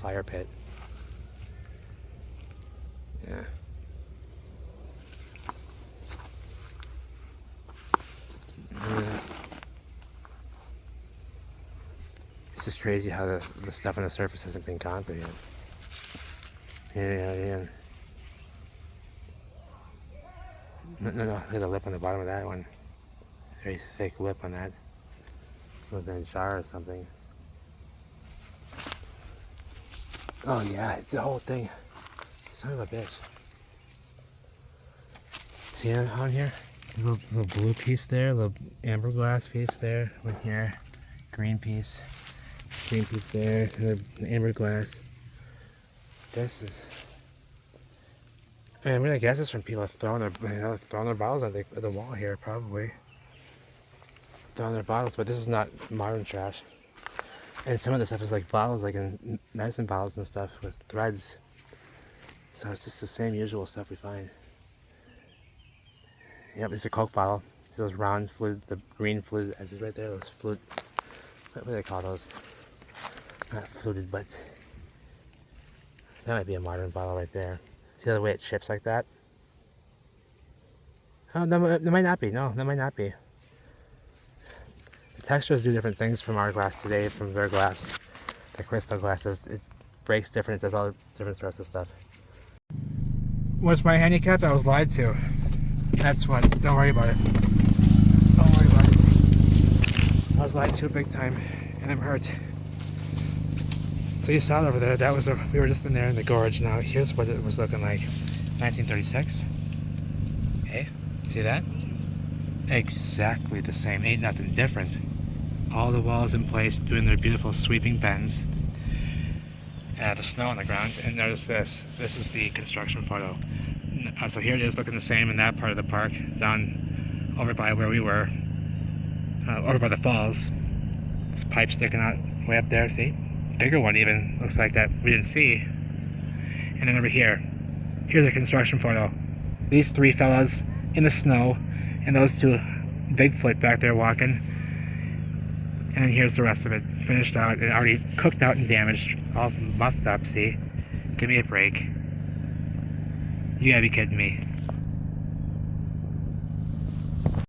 fire pit. Yeah. It's just crazy how the stuff on the surface hasn't been gone through yet. Yeah. No, look at the lip on the bottom of that one. Very thick lip on that. Would have been a jar or something. Oh yeah, it's the whole thing. Son of a bitch. See it on here? Little blue piece there, little amber glass piece there, one here, green piece there, and the amber glass. This is, I mean, I guess it's from people throwing their bottles at the wall here, probably. Throwing their bottles, but this is not modern trash. And some of the stuff is like bottles, like in medicine bottles and stuff with threads. So it's just the same usual stuff we find. Yep, it's a Coke bottle. See those round fluid, the green fluid edges right there, those fluid, what do they call those? Not fluted, but that might be a modern bottle right there. See the way it chips like that? Oh, that might not be. No, that might not be. The textures do different things from our glass today, from their glass. The crystal glass it breaks different, it does all different sorts of stuff. What's my handicap? I was lied to. That's what. Don't worry about it. Don't worry about it. I was lied to big time, and I'm hurt. So you saw it over there. That was we were just in there in the gorge. Now here's what it was looking like. 1936. Okay, see that? Exactly the same. Ain't nothing different. All the walls in place, doing their beautiful sweeping bends. The snow on the ground, and notice this. This is the construction photo. So here it is looking the same in that part of the park, down over by where we were, over by the falls. This pipe sticking out way up there, see? Bigger one even, looks like that we didn't see. And then over here, here's a construction photo. These three fellas in the snow, and those two Bigfoot back there walking. And then here's the rest of it, finished out and already cooked out and damaged, all muffed up, see? Give me a break. You gotta be kidding me.